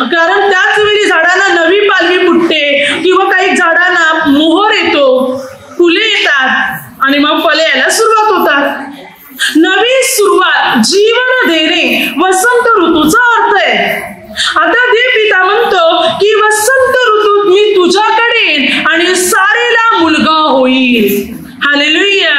कारण त्याच वेळी झाडांना नवी पालवी फुटते किंवा काही झाडांना मोहर येतो, फुले येतात आणि मग फळे यायला सुरुवात होतात. नवी सुरुवात, जीवन देणे, वसंत ऋतूचा अर्थ आहे. आता देव पिता म्हणतो की वसंत ऋतूत मी तुझ्याकडे येईन आणि सारेला मुलगा होईल. हालेलुया.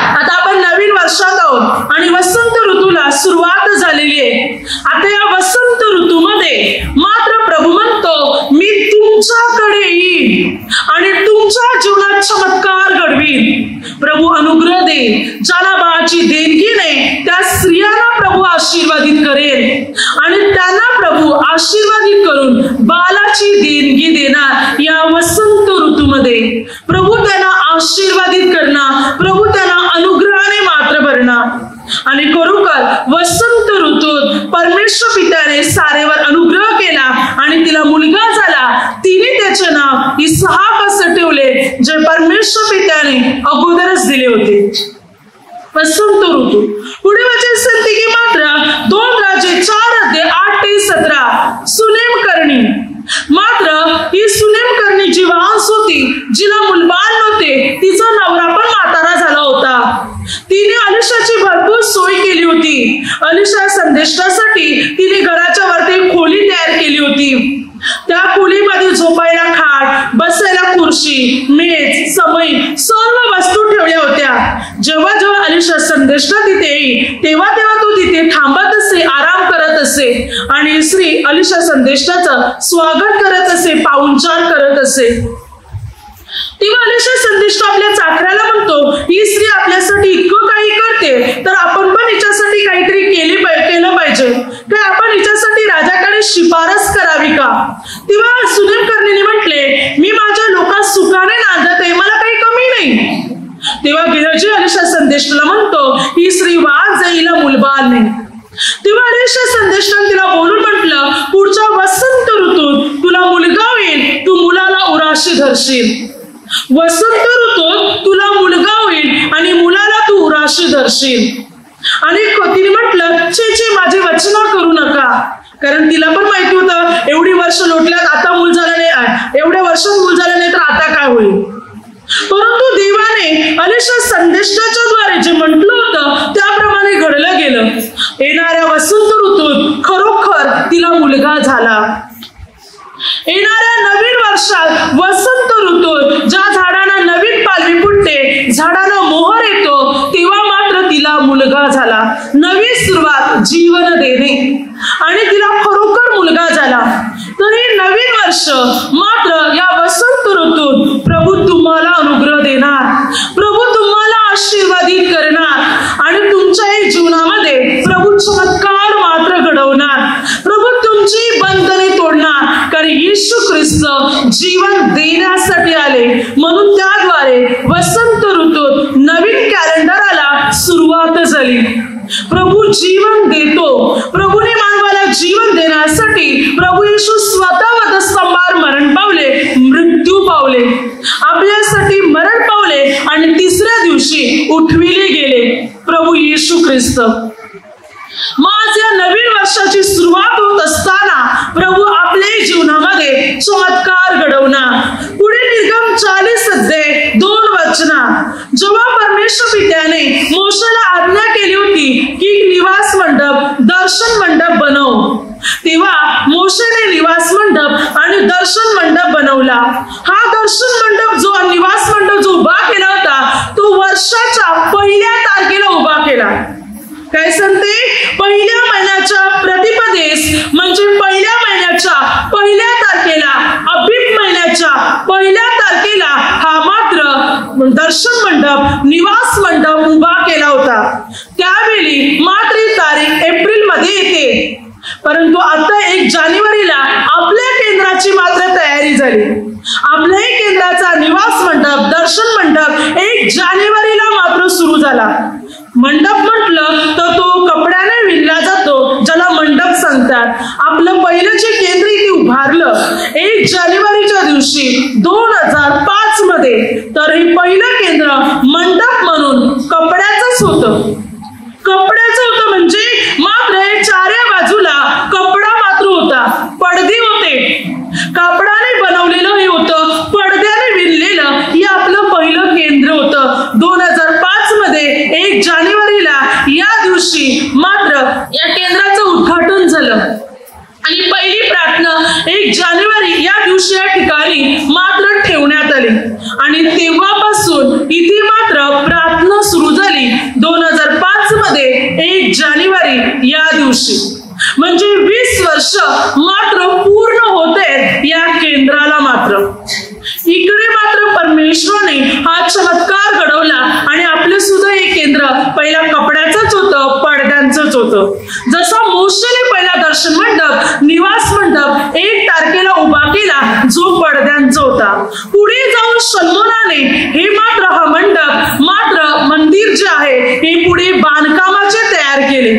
आता आपण नवीन वर्षात आहोत आणि वसंत ऋतूला सुरुवात झालेली आहे. आता या वसंत ऋतूमध्ये मात्र प्रभू म्हणतो मी तुमच्याकडे येईन आणि तुमच्या जीवनात चमत्कार घडवीन. प्रभू अनुग्रह देईल. ज्याला बाळाची देणगी नाही त्या स्त्रियांना प्रभू आशीर्वादित करेल आणि त्यांना प्रभू आशीर्वादित करून बाळाची देणगी देणार. या वसंत ऋतूमध्ये प्रभू त्यांना आशीर्वादित करणार, प्रभू त्यांना अनुग्रहाने मात्र भरणार. आणि खरोखर वसंत ऋतूत परमेश्वर पित्याने सारेवर अनुग्रह केला आणि तिला मुलगा झाला. तिने त्याचे नाव इसहाक असं ठेवले, जे परमेश्वर पित्याने अगोदरच दिले होते. वसंत ऋतू. पुढे वचन सांगते की मात्र 2 राजे 4 अध्याय 8 ते 17 सुनेम करणी. मात्र ही सुनेम करणी जी वाहस होती, जिला मुलबाळ नव्हते, तिचा नवरा पण म्हातारा झाला होता. तिने अलिशाची भरपूर सोय केली होती. अलिशा संदेशासाठी तिने घराच्या वरती खोली तयार केली होती. त्या खोलीमध्ये झोपायला खाट, बसायला खुर्ची, मेज, समई सर्व वस्तू ठेवल्या होत्या. जेव्हा जेव्हा अलिशा संदेशला तिथे येई तेव्हा तेव्हा तो तिथे थांबत असे, आराम करत असे आणि स्त्री अलिशा संदेशाचं स्वागत करत असे, पाहुणचार करत असे. तेव्हा अलिशा संदेश आपल्या चाकराला म्हणतो, ही स्त्री आपल्यासाठी इतकं काही करते तर आपण पण हिच्यासाठी काहीतरी केलं पाहिजे, काय आपण हिच्यासाठी राजाकडे शिफारस करावी का? तेव्हा सुनेम करण्याने म्हटले, मी माझ्या लोकांना सुखाने नांदत आहे, मला काही कमी नाही. तेव्हा गिरजी अलिशा संदेशला म्हणतो, ही स्त्री वाद जाईला मुलबाळ नाही. तेव्हा अलिशा संदेशाने तिला बोलून म्हटलं, पुढच्या वसंत ऋतूत तुला मुलगा होईल, तू मुलाला उराशी धरशील. वसंत ऋतूत तुला मुलगा होईल आणि मुलाला तू उराशी धरशील. आणि तिने म्हटलं, चे माझे वचन करू नका. कारण तिला पण माहिती होतं एवढी वर्ष लोटल्यात, आता मूल झालं नाही, एवढ्या वर्षात मूल झालं नाही तर आता काय होईल. परंतु देवाने अलिशा संदेशाच्या द्वारे जे म्हटलं होतं त्याप्रमाणे घडलं गेलं. येणाऱ्या वसंत ऋतूत खरोखर तिला मुलगा झाला. येणाऱ्या नवीन वर्षात वसंत ऋतूत ज्या झाडांना नवीन पालवी फुटते, झाडांना मोहर येतो, तेव्हा मात्र तिला मुलगा झाला. नवी सुरुवात, जीवन देणे आणि तिला खरोखर मुलगा झाला. तर हे नवीन वर्ष मात्र या वसंत ऋतूत प्रभू तुम्हाला अनुग्रह देणार, प्रभू तुम्हाला आशीर्वादित करणार आणि तुमच्याही जीवनामध्ये प्रभू चमत्कार मात्र घडवणार. प्रभू तुमची बंधने तोडणार, कारण येशू ख्रिस्त जीवन देण्यासाठी आले. म्हणून त्याद्वारे वसंत ऋतूत नवीन कॅलेंडरला सुरुवात झाली. प्रभू जीवन देतो. प्रभूने मानवाला जीवन देण्यासाठी प्रभू येशू स्वतः वधस्तंभावर मरण पावले, मृत्यू पावले, आपल्यासाठी मरण पावले आणि तिसऱ्या दिवशी उठविले गेले. प्रभू येशू ख्रिस्त. मग या नवीन वर्षाची सुरुवात होत असताना प्रभू आपल्या जीवनामध्ये चमत्कार घडवणार. पुढे निर्गम 40 अध्याय 2 वचनात जेव्हा परमेश्वर पित्याने मोशेला आज्ञा केली होती की निवास मंडप, दर्शन मंडप बनव, तेव्हा मोशेने निवास मंडप आणि दर्शन मंडप बनवला. हा दर्शन मंडप जो निवास मंडप जो उभा केला होता तो वर्षाच्या पहिल्या तारखेला उभा केला. काय सांगते? पहिल्या महिन्याच्या प्रतिपदेस म्हणजे पहिल्या महिन्याच्या पहिल्या तारखेला, अबीब महिन्याच्या पहिल्या तारखेला हा मात्र दर्शन मंडप, निवास मंडप उभा केला होता. त्यावेळी मात्र ही तारीख एप्रिल मध्ये येते, परंतु आता 1 जानेवारीला आपल्या केंद्राची मात्र तयारी झाली. आपल्याही केंद्राचा निवास मंडप, दर्शन मंडप 1 जानेवारीला मात्र सुरू झाला. मंडप म्हटलं तर तो कपड्याने विणला जातो, ज्याला मंडप सांगतात. आपलं पहिलं जे केंद्र इथे उभारलं 1 जानेवारीच्या दिवशी 2005 मध्ये, तर हे पहिलं केंद्र मंडप म्हणून कपड्याचंच होतं. कपड्याचं होतं म्हणजे मात्र चाऱ्या बाजूला कपडा मात्र होता, पडदे होते, कापडाने बनवलेलं हे होतं, पडद्याने विणलेलं हे आपलं पहिलं केंद्र होतं. 2005 मध्ये 1 जानेवारीला या दिवशी मात्र या केंद्राचं उद्घाटन झालं आणि पहिली प्रार्थना 1 जानेवारी या दिवशी या ठिकाणी मात्र ठेवण्यात आली आणि तेव्हापासून इथे मात्र प्रार्थना सुरू झाली 2005 मध्ये 1 जानेवारी या दिवशी. म्हणजे 20 वर्ष मात्र पूर्ण होते या केंद्राला. मात्र इकडे मात्र परमेश्वराने हा चमत्कार घडवला आणि आपलं सुद्धा हे केंद्र पहिला कपड्याचंच होतं, पडद्यांचंच होतं. जसा मोशेने पहिला दर्शन मंडप, निवास मंडप 1 तारखेला उभा केला जो पडद्यांचा होता. पुढे जाऊन सलोमोनाने हे मात्र हा मंडप मात्र मंदिर जे आहे हे पुढे बांधकामाचे तयार केले.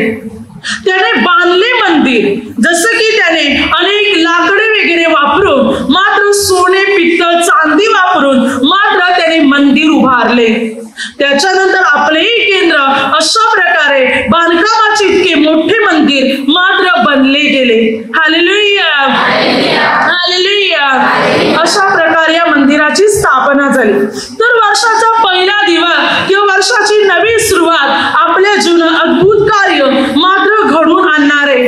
त्याने बांधले मंदिर, जसं की त्याने अनेक लाकडे वगैरे वापरून मात्र सोने, पित्तळ, चांदी वापरून मात्र त्याने मंदिर उभारले. त्याच्यानंतर आपलेही केंद्र अशा प्रकारे बांधकामाचे इतके मोठे मंदिर मात्र बनले गेले. Hallelujah, hallelujah. अशा प्रकारे या मंदिराची स्थापना झाली. तर वर्षाचा पहिला दिवस किंवा वर्षाची नवी सुरुवात आपल्या जीवनात अद्भुत कार्य मात्र घडून आणणारे,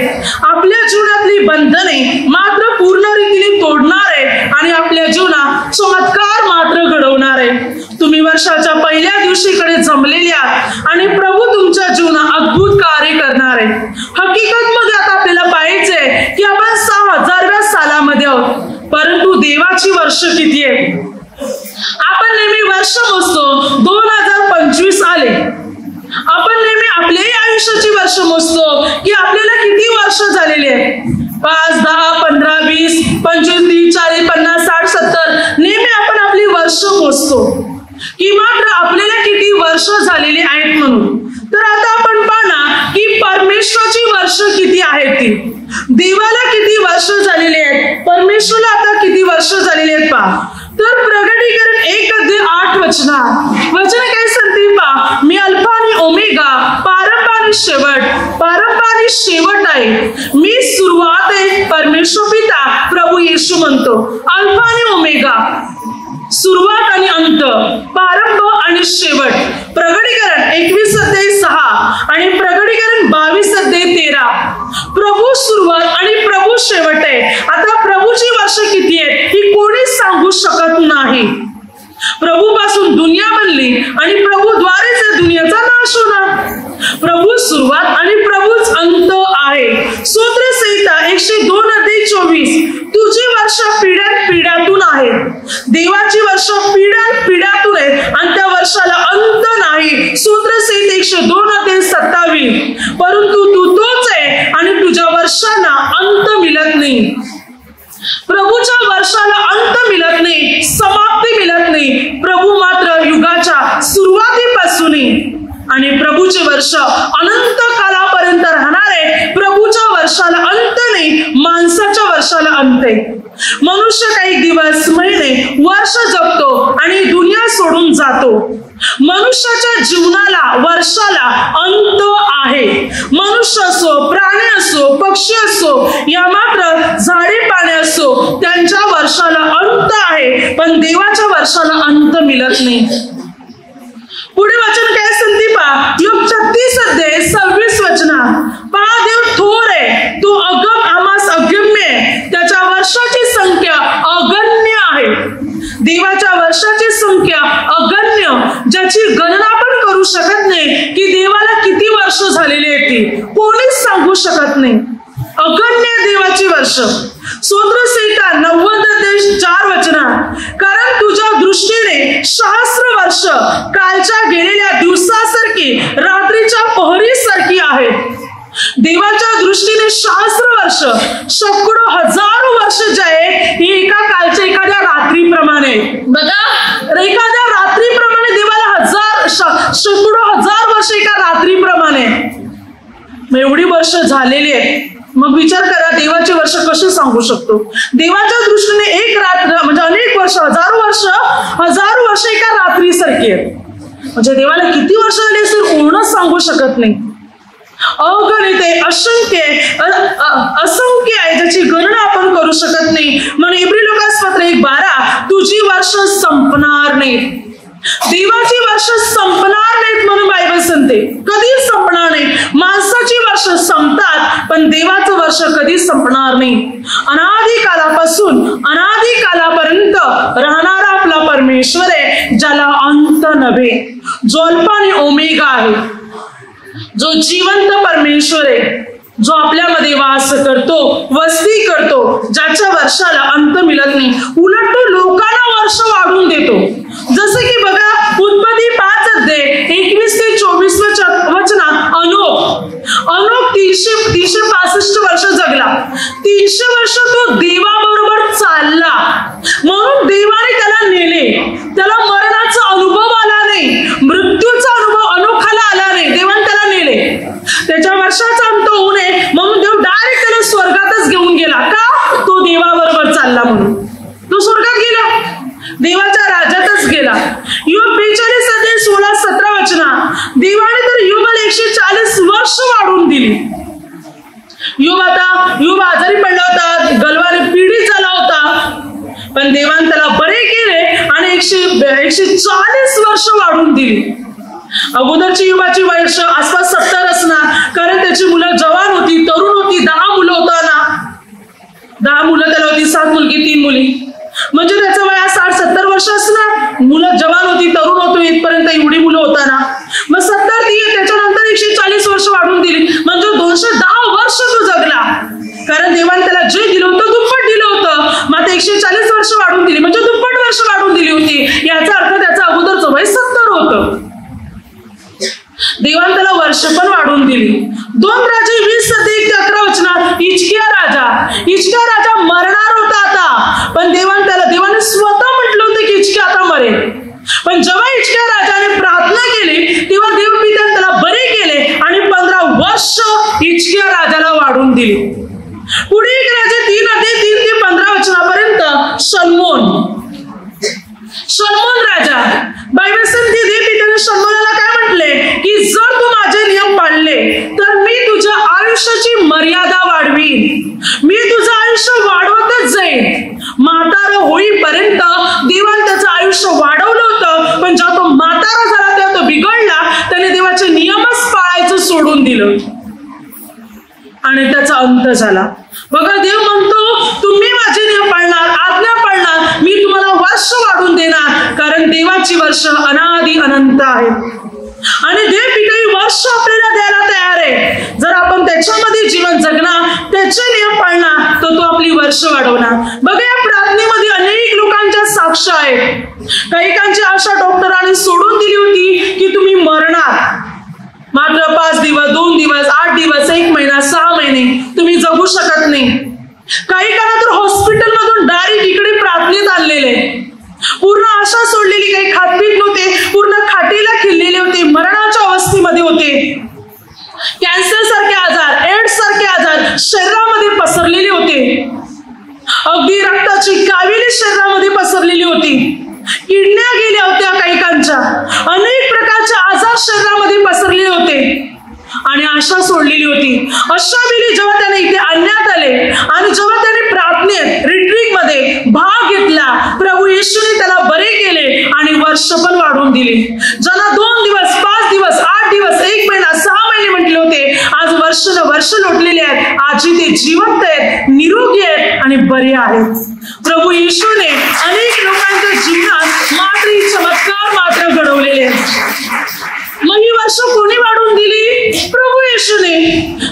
आपल्या जीवनातली बंधने मात्र पूर्ण रीतीने तोडणारे आणि आपल्या जीवनात चमत्कार मात्र घडवणारे. तुम्ही वर्षाच्या पहिल्या दिवशीकडे जमलेले आहात आणि प्रभू तुमच्या जीवनात अद्भुत कार्य करणार आहे. हकीकत मध्ये आता आपल्याला पाहायचंय की आपण 6000व्या सालामध्ये आहोत, परंतु देवाची वर्ष किती आहे? आपण नेहमी वर्ष मोजतो 2025 आले. आपण नेहमी आपल्याही आयुष्याची वर्ष मोजतो की आपल्याला किती वर्ष झालेली आहेत. 5, 10, 15, 20, 25, 30, 40, 50, 60, 70 नेहमी आपण आपली वर्ष मोजतो की मात्र आपल्याला किती वर्ष झालेली आहेत म्हणून. तर आता आपण पाहना की परमेश्वराची वर्ष किती आहेत, ती देवाला किती वर्ष झालेली आहेत, परमेश्वराला आता किती वर्ष झालेली आहेत पहा. तर प्रकटीकरण 1:8 वचन काय सांगते पहा, मी अल्फा आणि ओमेगा, प्रारंभ आणि शेवट, प्रारंभ आणि शेवट आहे, मी सुरुवात आहे. परमेश्वर पिता प्रभू येशू म्हणतो अल्फा आणि ओमेगा, सुरुवात आणि अंत, प्रारंभ आणि शेवट. प्रकटीकरण 21:6 आणि प्रकटीकरण 22:13. प्रभू सुरुवात आणि प्रभू शेवट आहे. आता प्रभूची वर्ष किती आहे ही कोणीच सांगू शकत नाही. प्रभू पासून दुनिया बनली आणि प्रभूद्वारेच दुनियाचा नाश होणार. प्रभू सुरुवात आणि प्रभूच अंत आहे. स्तोत्रसंहिता 102:24. तुझी वर्ष पिढ्यात पिढ्यातून आहेत. देवाची वर्ष पिढ्यात पिढ्यातून आहेत आणि त्या वर्षाला अंत नाही. स्तोत्रसंहिता 102:27. परंतु तू तोच आहे आणि तुझ्या वर्षांना अंत मिळत नाही. प्रभूच्या वर्षाला अंत मिळत नाही, समाप्ती मिळत नाही. प्रभू मात्र युगाच्या सुरुवातीपासून आणि प्रभूचे वर्ष अनंत कालापर्यंत राहणार आहे. प्रभूच्या वर्षाला अंत नाही, माणसाच्या वर्षाला अंत आहे. मनुष्य काही दिवस, महिने, वर्ष जगतो आणि दुनिया सोडून जातो. मनुष्याच्या जीवनाला, वर्षाला अंत आहे. मनुष्य असो, प्राणी असो, पक्षी असो, या मात्र झाडे पाने असो, त्यांच्या वर्षाला अंत आहे. पण देवाच्या वर्षाला अंत मिळत नाही. पुढे वचन काय सांगते पहा, योग 36:26. पहा, देव थोर आहे, तो अगम आम्हास अगम्य आहे. त्याच्या वर्षाची संख्या अगण्य आहे. देवाच्या वर्षाची संख्या अगण्य, ज्याची गणना पण करू शकत नाही की देवाला किती वर्ष झालेली आहेत ती कोणीच सांगू शकत नाही. अगण्य देवाची वर्ष. स्तोत्रसंहिता 90:4. कारण तुझ्या दृष्टीने सहस्र वर्ष कालच्या गेलेल्या दिवसासारखी, रात्रीच्या पहरीसारखी आहेत. देवाच्या दृष्टीने सहस्र वर्ष, शेकडो हजारो वर्ष जे आहे ही एका कालच्या एखाद्या रात्रीप्रमाणे. बघा, एखाद्या रात्रीप्रमाणे देवाला शेकडो हजार वर्ष एका रात्रीप्रमाणे. एवढी वर्ष झालेली आहेत. मग विचार करा, देवाचे वर्ष कसे सांगू शकतो? देवाच्या दृष्टीने एक रात्र म्हणजे अनेक वर्ष, हजारो वर्ष एका रात्रीसारखी आहेत. म्हणजे देवाला किती वर्ष झाली असेल कोणच सांगू शकत नाही. अगणित आहे, असंख्य आहे, ज्याची गणना आपण करू शकत नाही. म्हणून इब्री लोकांपत्र 1:12 तुझी वर्ष संपणार नाहीत. देवाची वर्ष संपणार नाहीत म्हणून बायबल सांगते. कधीच संपणार नाही. माणसाची वर्ष संपतात पण देवाचं वर्ष कधीच संपणार नाही. अनादी कालापासून अनादी कालापर्यंत राहणारा आपला परमेश्वर आहे, ज्याला अंत नव्हे, जो अल्फा आणि ओमेगा आहे, जो जिवंत परमेश्वर आहे, जो आपल्यामध्ये वास करतो, वस्ती करतो, ज्याच्या वर्षाला अंत मिळत नाही. उलट तो लोकांना वर्ष वाढवून देतो. जसं की बघा, उत्पत्ती 5:21-24 वचनात अनोक 365 वर्ष जगला. 300 वर्ष तो देवाबरोबर चालला, म्हणून देवाने त्याला नेले. त्याला मरणाचा अनुभव आला नाही, मृत्यूचा अनुभव अनोखाला आला नाही. देवाने त्याला नेले. त्याच्या वर्षाचा अंत होऊ नये म्हणून देव डायरेक्ट त्याला स्वर्गातच घेऊन गेला. का? तो देवाबरोबर चालला म्हणून. तो स्वर्गात गेला, देवाच्या राज्यातच गेला. योग 42:16-17 देवाने तर योबाला 140 वर्ष वाढवून दिली. योब आजारी पडला होता, गलवाने पीडित झाला होता, पण देवाने त्याला बरे केले आणि 140 वर्ष वाढवून दिली. अगोदरची योबाची वर्ष आसपास 70 असणार, कारण त्याची मुलं जवान होती, तरुण होती. 10 मुलं होता ना, 10 मुलं त्याला होती, 7 मुलगी 3 मुली. म्हणजे त्याचं वय 60-70 वर्ष असणार. मुलं जवान होती, तरुण होतो, इथपर्यंत एवढी मुलं होता ना. मग 70 दिली, त्याच्यानंतर 140 वर्ष वाढून दिली. म्हणजे 210 वर्ष तो जगला. कारण देवाने त्याला जे दिलं होतं दुप्पट दिलं होतं. मग 140 वर्ष वाढून दिली, म्हणजे दुप्पट वर्ष वाढून दिली होती. याचा अर्थ त्याचं अगोदरचं वय 70 होतं. देवाने त्याला वर्ष पण वाढवून दिली. 2 राजे 20:1-11 हिजकिया राजा मरणार होता आता, पण देवाने स्वतः म्हटलं होतं की हिजकिया आता मरेल. पण जेव्हा हिजकिया राजाने प्रार्थना केली तेव्हा देवपित्याने त्याला बरे केले आणि 15 वर्ष हिजकिया राजाला वाढवून दिली. पुढे एक राजा 3:3-15 शल्मोन राजा. बायबल सांगते देवपित्याने शल्मोनाला काय म्हटले की जर तू माझे नियम पाळले तर मी तुझ्या आयुष्याची मर्यादा वाढवीन, मी तुझं आयुष्य वाढवतच जाईन. म्हातारा होईपर्यंत देवाने त्याचं आयुष्य वाढवलं होतं, पण जेव्हा तो म्हातारा झाला तेव्हा तो बिघडला. त्याने देवाचे नियमच पाळायचं सोडून दिलं आणि त्याचा अंत झाला. बघा, देव म्हणतो तुम्ही माझे नियम पाळणार, आज्ञा पाळणार, मी तुम्हाला वर्ष वाढून देणार. कारण देवाची वर्ष अनादी अनंत आहे. आणि देव काही वर्ष आपल्याला द्यायला तयार आहे. जर आपण त्याच्यामध्ये जीवन जगणार, त्याचे नियम पाळणार, तर तो आपली वर्ष वाढवणार. बघा, या प्रार्थनेमध्ये अनेक लोकांच्या साक्ष आहेत. काहीकांची आशा डॉक्टरांनी सोडून दिली होती की तुम्ही मरणार, मात्र 5 दिवस, 2 दिवस, 8 दिवस, 1 महिना, 6 महिने तुम्ही जगू शकत नाही. काही काळात तर हॉस्पिटलमधून डायरेक्ट इकडे प्रार्थनेत आणलेले, पूर्ण आशा सोडलेली, काही खातपीत नव्हते, पूर्ण खाटीला खिळलेले होते, मरणाच्या अवस्थेमध्ये होते. कॅन्सर सारखे आजार, एड्स सारखे आजार शरीरामध्ये पसरलेले होते. अगदी रक्ताची काविली शरीरामध्ये पसरलेली होती. किडन्या गेल्या होत्या काहीकांच्या, अनेक प्रकारचे आजार शरीरामध्ये पसरलेले होते आणि आशा सोडलेली होती. अशा वेळी जेव्हा त्याने इथे आणण्यात आले आणि जेव्हा त्याने प्रार्थनेत रिट्रीट मध्ये भाग घेतला, प्रभू येशूने त्याला बरे केले आणि वर्ष पण वाढवून दिली. ज्यांना 2 दिवस, 5 दिवस, 8 दिवस, 1 महिना, 6 महिने म्हटले होते, आज वर्ष लोटलेले आहेत. आजही ते जिवंत आहेत, निरोगी आहेत आणि बरे आहेत. प्रभू येशूने अनेक लोकांच्या जीवनात मात्र चमत्कार मात्र घडवलेले आहेत. मग ही वर्ष कोणी वाढवून दिली? प्रभू येशूने.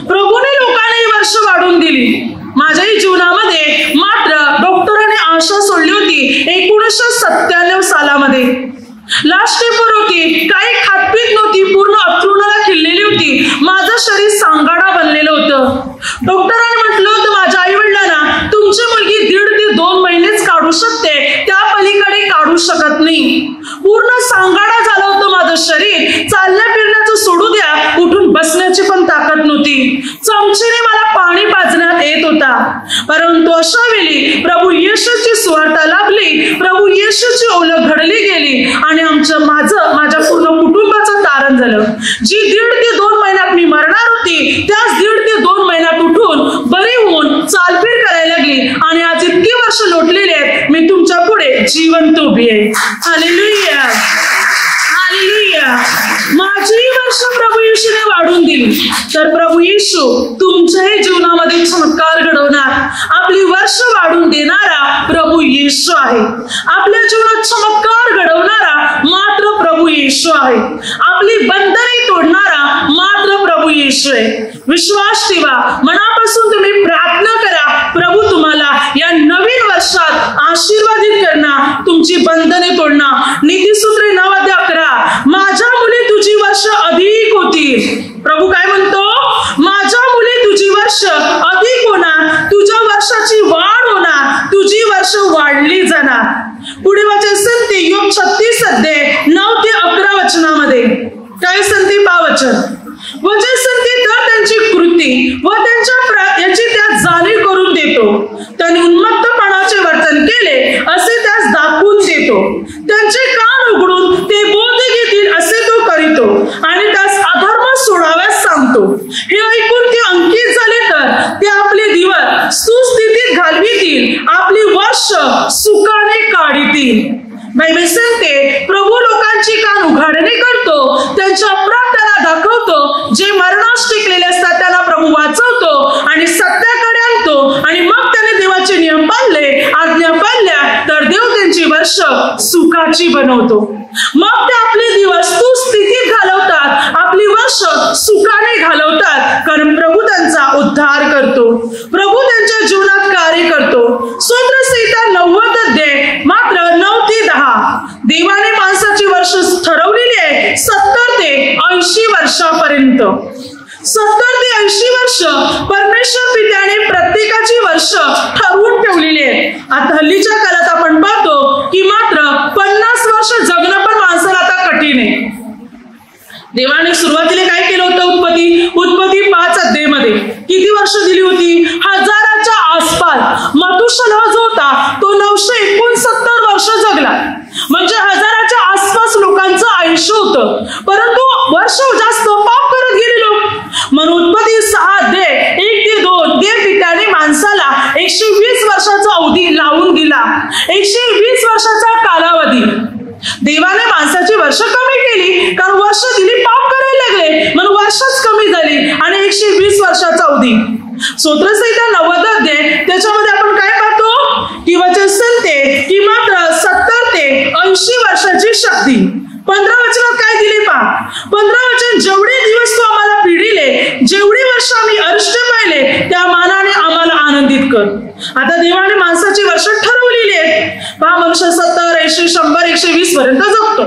प्रभूने लोकांना ही वर्ष वाढवून दिली. माझ्याही जीवनामध्ये मात्र डॉक्टरांनी आशा सोडली होती 1997 सालामध्ये. लास्ट स्टेपवर होती, काही खातपीत नव्हती, पूर्ण अथरुणाला खिळलेली होती, माझं शरीर सांगाडा बनलेलं होतं. डॉक्टरांनी म्हटलं होतं माझ्या आई वडिलांना, तुमची मुलगी 1.5 ते 2 महिनेच काढू शकते, त्या पलीकडे काढू शकत नाही. पूर्ण सांगाडा झालं होतं माझं शरीर. चालण्या फिरण्याचं सोडू द्या, उठून बसण्याची पण ताकद नव्हती. चमचीने मला पाणी पाजण्यात येत होता. परंतु अशा वेळी प्रभू येशूची सुवार्ता लाभली, प्रभू येशूची ओळख घडली गेली आणि माझ्या पूर्ण कुटुंबाचं तारण झालं. जी 1.5 ते 2 महिन्यात मी मरणार होती, त्याच 1.5 ते 2 महिन्यात उठून बरी होऊन चालफीर करायला लागली आणि आज इतकी वर्ष लोटलेली आहेत, मी तुमच्या पुढे जिवंत उभी आहे. Hallelujah, hallelujah. माझी वर्ष प्रभू येशूने वाढून दिली. तर प्रभू येशू तुमच्याही जीवनामध्ये चमत्कार घडवणार, आपली वर्ष वाढून देणारा प्रभू येशू आहे. आपल्या जीवनात चमत्कार घडवणारा मात्र प्रभू येशू आहे. आपली बंधने तोडणारा मात्र प्रभू येशू आहे. विश्वास ठेवा, मनापासून तुम्ही प्रार्थना करा, प्रभू तुम्हाला या नवीन वर्षात आशीर्वादित करणार, तुमची बंधने तोडणार. नीतिसूत्रे 9:11, माझ्या मुली तुझी वर्ष अधिक होतील. प्रभू काय म्हणतो? माझ्या मुली तुझी वर्ष अधिक होणार, तुझ्या वर्षाची वाढ होणार, तुझी वर्ष वाढली जाणार. पुढे वाचायचं संती योग 36 अध्याय 9 ते 11 वचनामध्ये काय संती वचन. वचन संती तर त्यांची कृती व त्यांच्या याची त्या जाणीव करून देतो. त्यांनी उन्मत्तपणाचे वर्तन केले असे त्यास दाखवून देतो. त्यांचे कान उघडून ते बोध घेतील असे तो करीतो आणि त्यास अधर्म सोडाव्यास सांगतो. हे ऐकून ते अंकित झाले तर ते आपले दिवस सुस्थितीत घालवितील, आपली वर्ष सुखाने काढतील. बायबल सांगते प्रभू लोकांची कान उघडणे करतो, त्यांच्या अपराध त्यांना दाखवतो, जे मरणास टिकलेले असतात त्यांना प्रभू वाचवतो आणि सत्याकडे आणतो. आणि मग त्याने देवाचे नियम पाळले, आज्ञा पाळल्या तर देव त्यांची वर्ष सुखाची बनवतो. मग ते आपले दिवस सुस्थितीत घालवतात, आपली वर्ष सुखाने घालवतात, कारण प्रभू त्यांचा उद्धार करतो, प्रभू त्यांच्या जीवनात कार्य करतो. स्तोत्रसंहिता 90 अध्याय मात्र 9 ते 10. देवाने माणसाची वर्ष ठरवलेली आहे 70 ते 80 वर्षापर्यंत. 70 ते 80 वर्ष परमेश्वर पित्याने प्रत्येकाची वर्ष ठरवून ठेवलेली आहे. आता हल्लीच्या काळात आपण पाहतो की मात्र 50 वर्ष जगणं पण माणसाला आता कठीण आहे. देवाने सुरुवातीला काय केलं होतं? उत्पत्ती 5 अध्यायामध्ये किती वर्ष दिली होती? 1000च्या आसपास. मथुशेलह जो होता तो 969 वर्ष जगला, म्हणजे 1000च्या आसपास लोकांचं आयुष्य होतं. परंतु वर्ष जास्त पाप करत गेले लोक. म्हणून उत्पत्ती 6 अध्याय 1 ते 2 देव पित्याने माणसाला 120 वर्षाचा अवधी लावून दिला. 120 वर्षाचा कालावधी. देवाने माणसाची वर्ष कमी केली, कारण वर्ष दिली पाप करायला लागले, म्हणून वर्षच कमी झाली आणि 120 वर्षाचा अवधी. स्तोत्रसंहिता 90 अध्याय त्याच्यामध्ये आपण काय पाहतो की वचन सांगते की मात्र 70 ते 80 वर्षाची शक्ती. 15 वचनात काय दिले पहा. 15 वचन, जेवढे दिवस तू आम्हाला पिढीले, जेवढी वर्ष आम्ही अरिष्ट पाहिले, त्या मानाने आम्हाला आनंदित कर. आता देवाने माणसाची वर्ष ठरवलेली आहेत पहा. मनुष्य 70, 80, 100, 120 पर्यंत जगतो.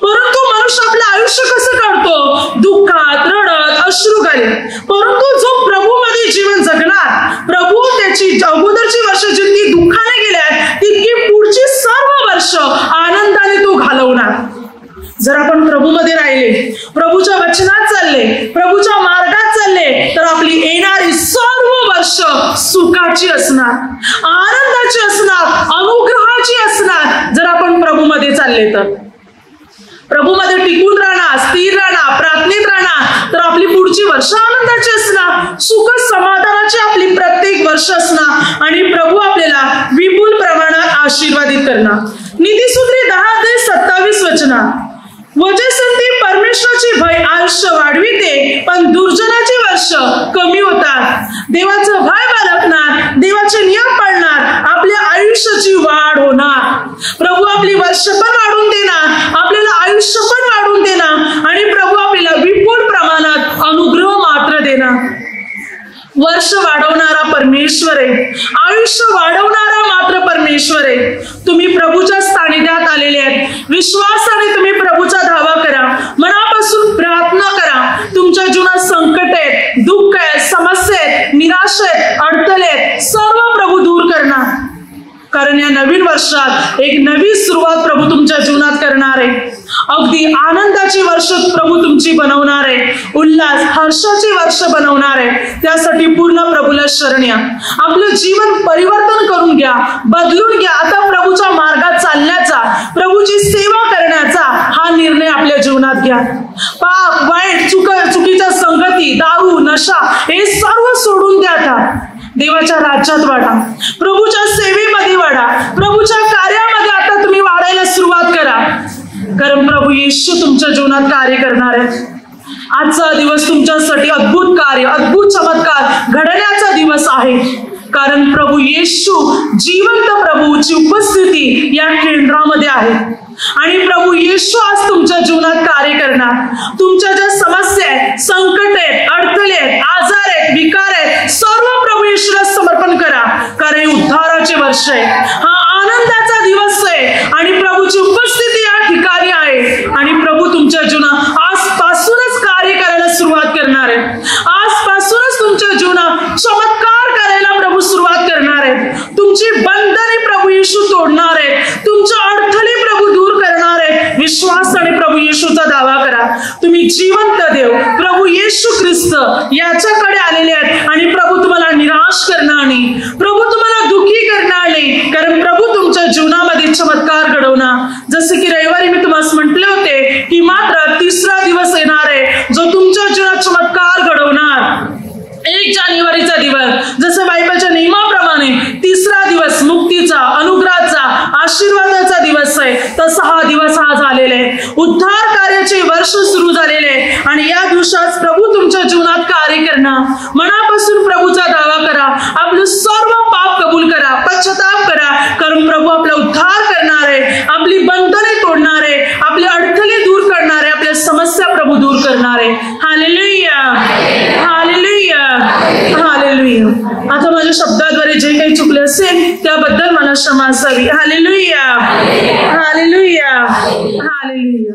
परंतु मनुष्य आपलं आयुष्य कसं काढतो? दुःखात, रडत, अश्रू घालीत. परंतु जो प्रभूमध्ये जीवन जगणार, प्रभू त्याची अगोदरची वर्ष जितकी दुःखाने गेल्यात, तितकी पुढची सर्व वर्ष आनंदाने तो घालवणार. जर आपण प्रभूमध्ये राहिले, प्रभूच्या वचनात चालले, प्रभूच्या मार्गात चालले, तर आपली येणारी सर्व वर्ष सुखाची असणार, आनंदाची असणार, अनुग्रहाची असणार. जर आपण प्रभूमध्ये चालले तर, प्रभूमध्ये टिकून राहणार, स्थिर राहणार, प्रार्थनेत राहणार, तर आपली पुढची वर्ष आनंदाची असणार, सुख समाधानाची आपली प्रत्येक वर्ष असणार आणि प्रभू आपल्याला विपुल प्रमाणात आशीर्वादित करणार. नीतिसूत्री 10:27 वचनात, वचनसंती परमेश्वराची भय आयुष्य वाढविते, पण दुर्जनाची वर्ष कमी होतात. देवाचं भय बाळगणार, देवाचे नियम पाळणार, आपल्या आयुष्याची वाढ होणार. प्रभू आपली वर्ष पण वाढून देणार, आपल्याला आयुष्य पण वाढून देणार आणि प्रभू आपल्याला विपुल प्रमाणात अनुग्रह मात्र देणार. वर्ष वाढवणारा परमेश्वर आहे, आयुष्य वाढवणारा मात्र परमेश्वर आहे. तुम्ही प्रभूच्या सानिध्यात आलेले आहेत. विश्वासाने तुम्ही प्रभूचा धावा करा, मनापासून प्रार्थना करा. तुमच्या जीवनात संकट आहेत, दुःख आहे, समस्या आहेत, निराशा आहेत, अडथळे आहेत, सर्व प्रभू दूर करणार. कारण या नवीन वर्षात एक नवी सुरुवात प्रभू तुमच्या जीवनात करणार आहे. अगदी आनंदाची वर्ष प्रभू तुमची बनवणार आहे, उल्हास हर्षाची वर्ष बनवणार आहे. त्यासाठी पूर्ण प्रभूला शरण या, आपलं जीवन परिवर्तन करून घ्या, बदलून घ्या. आता प्रभूच्या मार्गात चालण्याचा, प्रभूची सेवा करण्याचा हा निर्णय आपल्या जीवनात घ्या. पाप, वाईट, चुकीच्या संगती, दारू, नशा हे सर्व सोडून द्या. आता देवाच्या राज्यात वाढा, प्रभूच्या सेवेमध्ये वाढा, प्रभूच्या कार्यामध्ये आता तुम्ही वाढायला सुरुवात करा. कारण प्रभू येशू तुमच्या जीवनात कार्य करणार आहे. आजचा दिवस तुमच्यासाठी अद्भुत कार्य, अद्भुत चमत्कार घडण्याचा दिवस आहे. कारण प्रभू येशू, जिवंत प्रभूची उपस्थिती या केंद्रामध्ये आहे आणि प्रभू येशू आज तुमच्या जीवनात कार्य करणार. तुमच्या ज्या समस्या आहेत, संकट आहेत, अडथळे आहेत, आजार आहेत, विकार आहेत, सर्व प्रभू येशूला समर्पण करा. कारण हे उद्धाराचे वर्ष आहे, हा आनंदाचा दिवस आहे आणि प्रभूची उपस्थिती या ठिकाणी आहे आणि प्रभू तुमच्या जीवनात आजपासूनच कार्य करायला सुरुवात करणार आहे. आजपासूनच तुमच्या जीवनात चमत्कार करायला प्रभू सुरुवात करणार आहेत. तुमची बंधने प्रभू येशू तोडणार आहेत, तुमचे अडथळे प्रभू दूर करणार आहेत. विश्वासाने प्रभू येशूचा दावा करा. तुम्ही जिवंत देव प्रभू येशू ख्रिस्त याच्याकडे आलेले आहेत आणि प्रभू तुम्हाला निराश करणार नाही, प्रभू तुम्हाला दुःखी करणार नाही. कारण प्रभू तुमच्या जीवनामध्ये चमत्कार घडवणार. जसे की रविवारी मी तुम्हाला म्हटले होते की मात्र तिसरा दिवस येणार आहे जो तुमच्या जीवनात चमत्कार घडवणार. 1 जानेवारीचा दिवस, जसं बायबलच्या नियमाप्रमाणे तिसरा दिवस मुक्तीचा, अनुग्रहाचा, आशीर्वादाचा दिवस आहे, तसा हा दिवस हा झालेला आहे. उद्धार कार्याचे वर्ष सुरू झालेले आहे आणि या दिवसात प्रभू तुमच्या जीवनात कार्य करणार. मनापासून प्रभूचा दावा करा, आपलं सर्व पाप कबूल करा, पश्चाताप करा. कारण प्रभू आपला उद्धार करणार आहे, आपली बंधने तोडणार आहे, आपले अडथळे दूर करणार आहे, आपल्या समस्या प्रभू दूर करणार आहे. Hallelujah, hallelujah, hallelujah. आता माझ्या शब्दाद्वारे जे काही चुकले असेल त्याबद्दल मला क्षमा असावी. Hallelujah, hallelujah, hallelujah.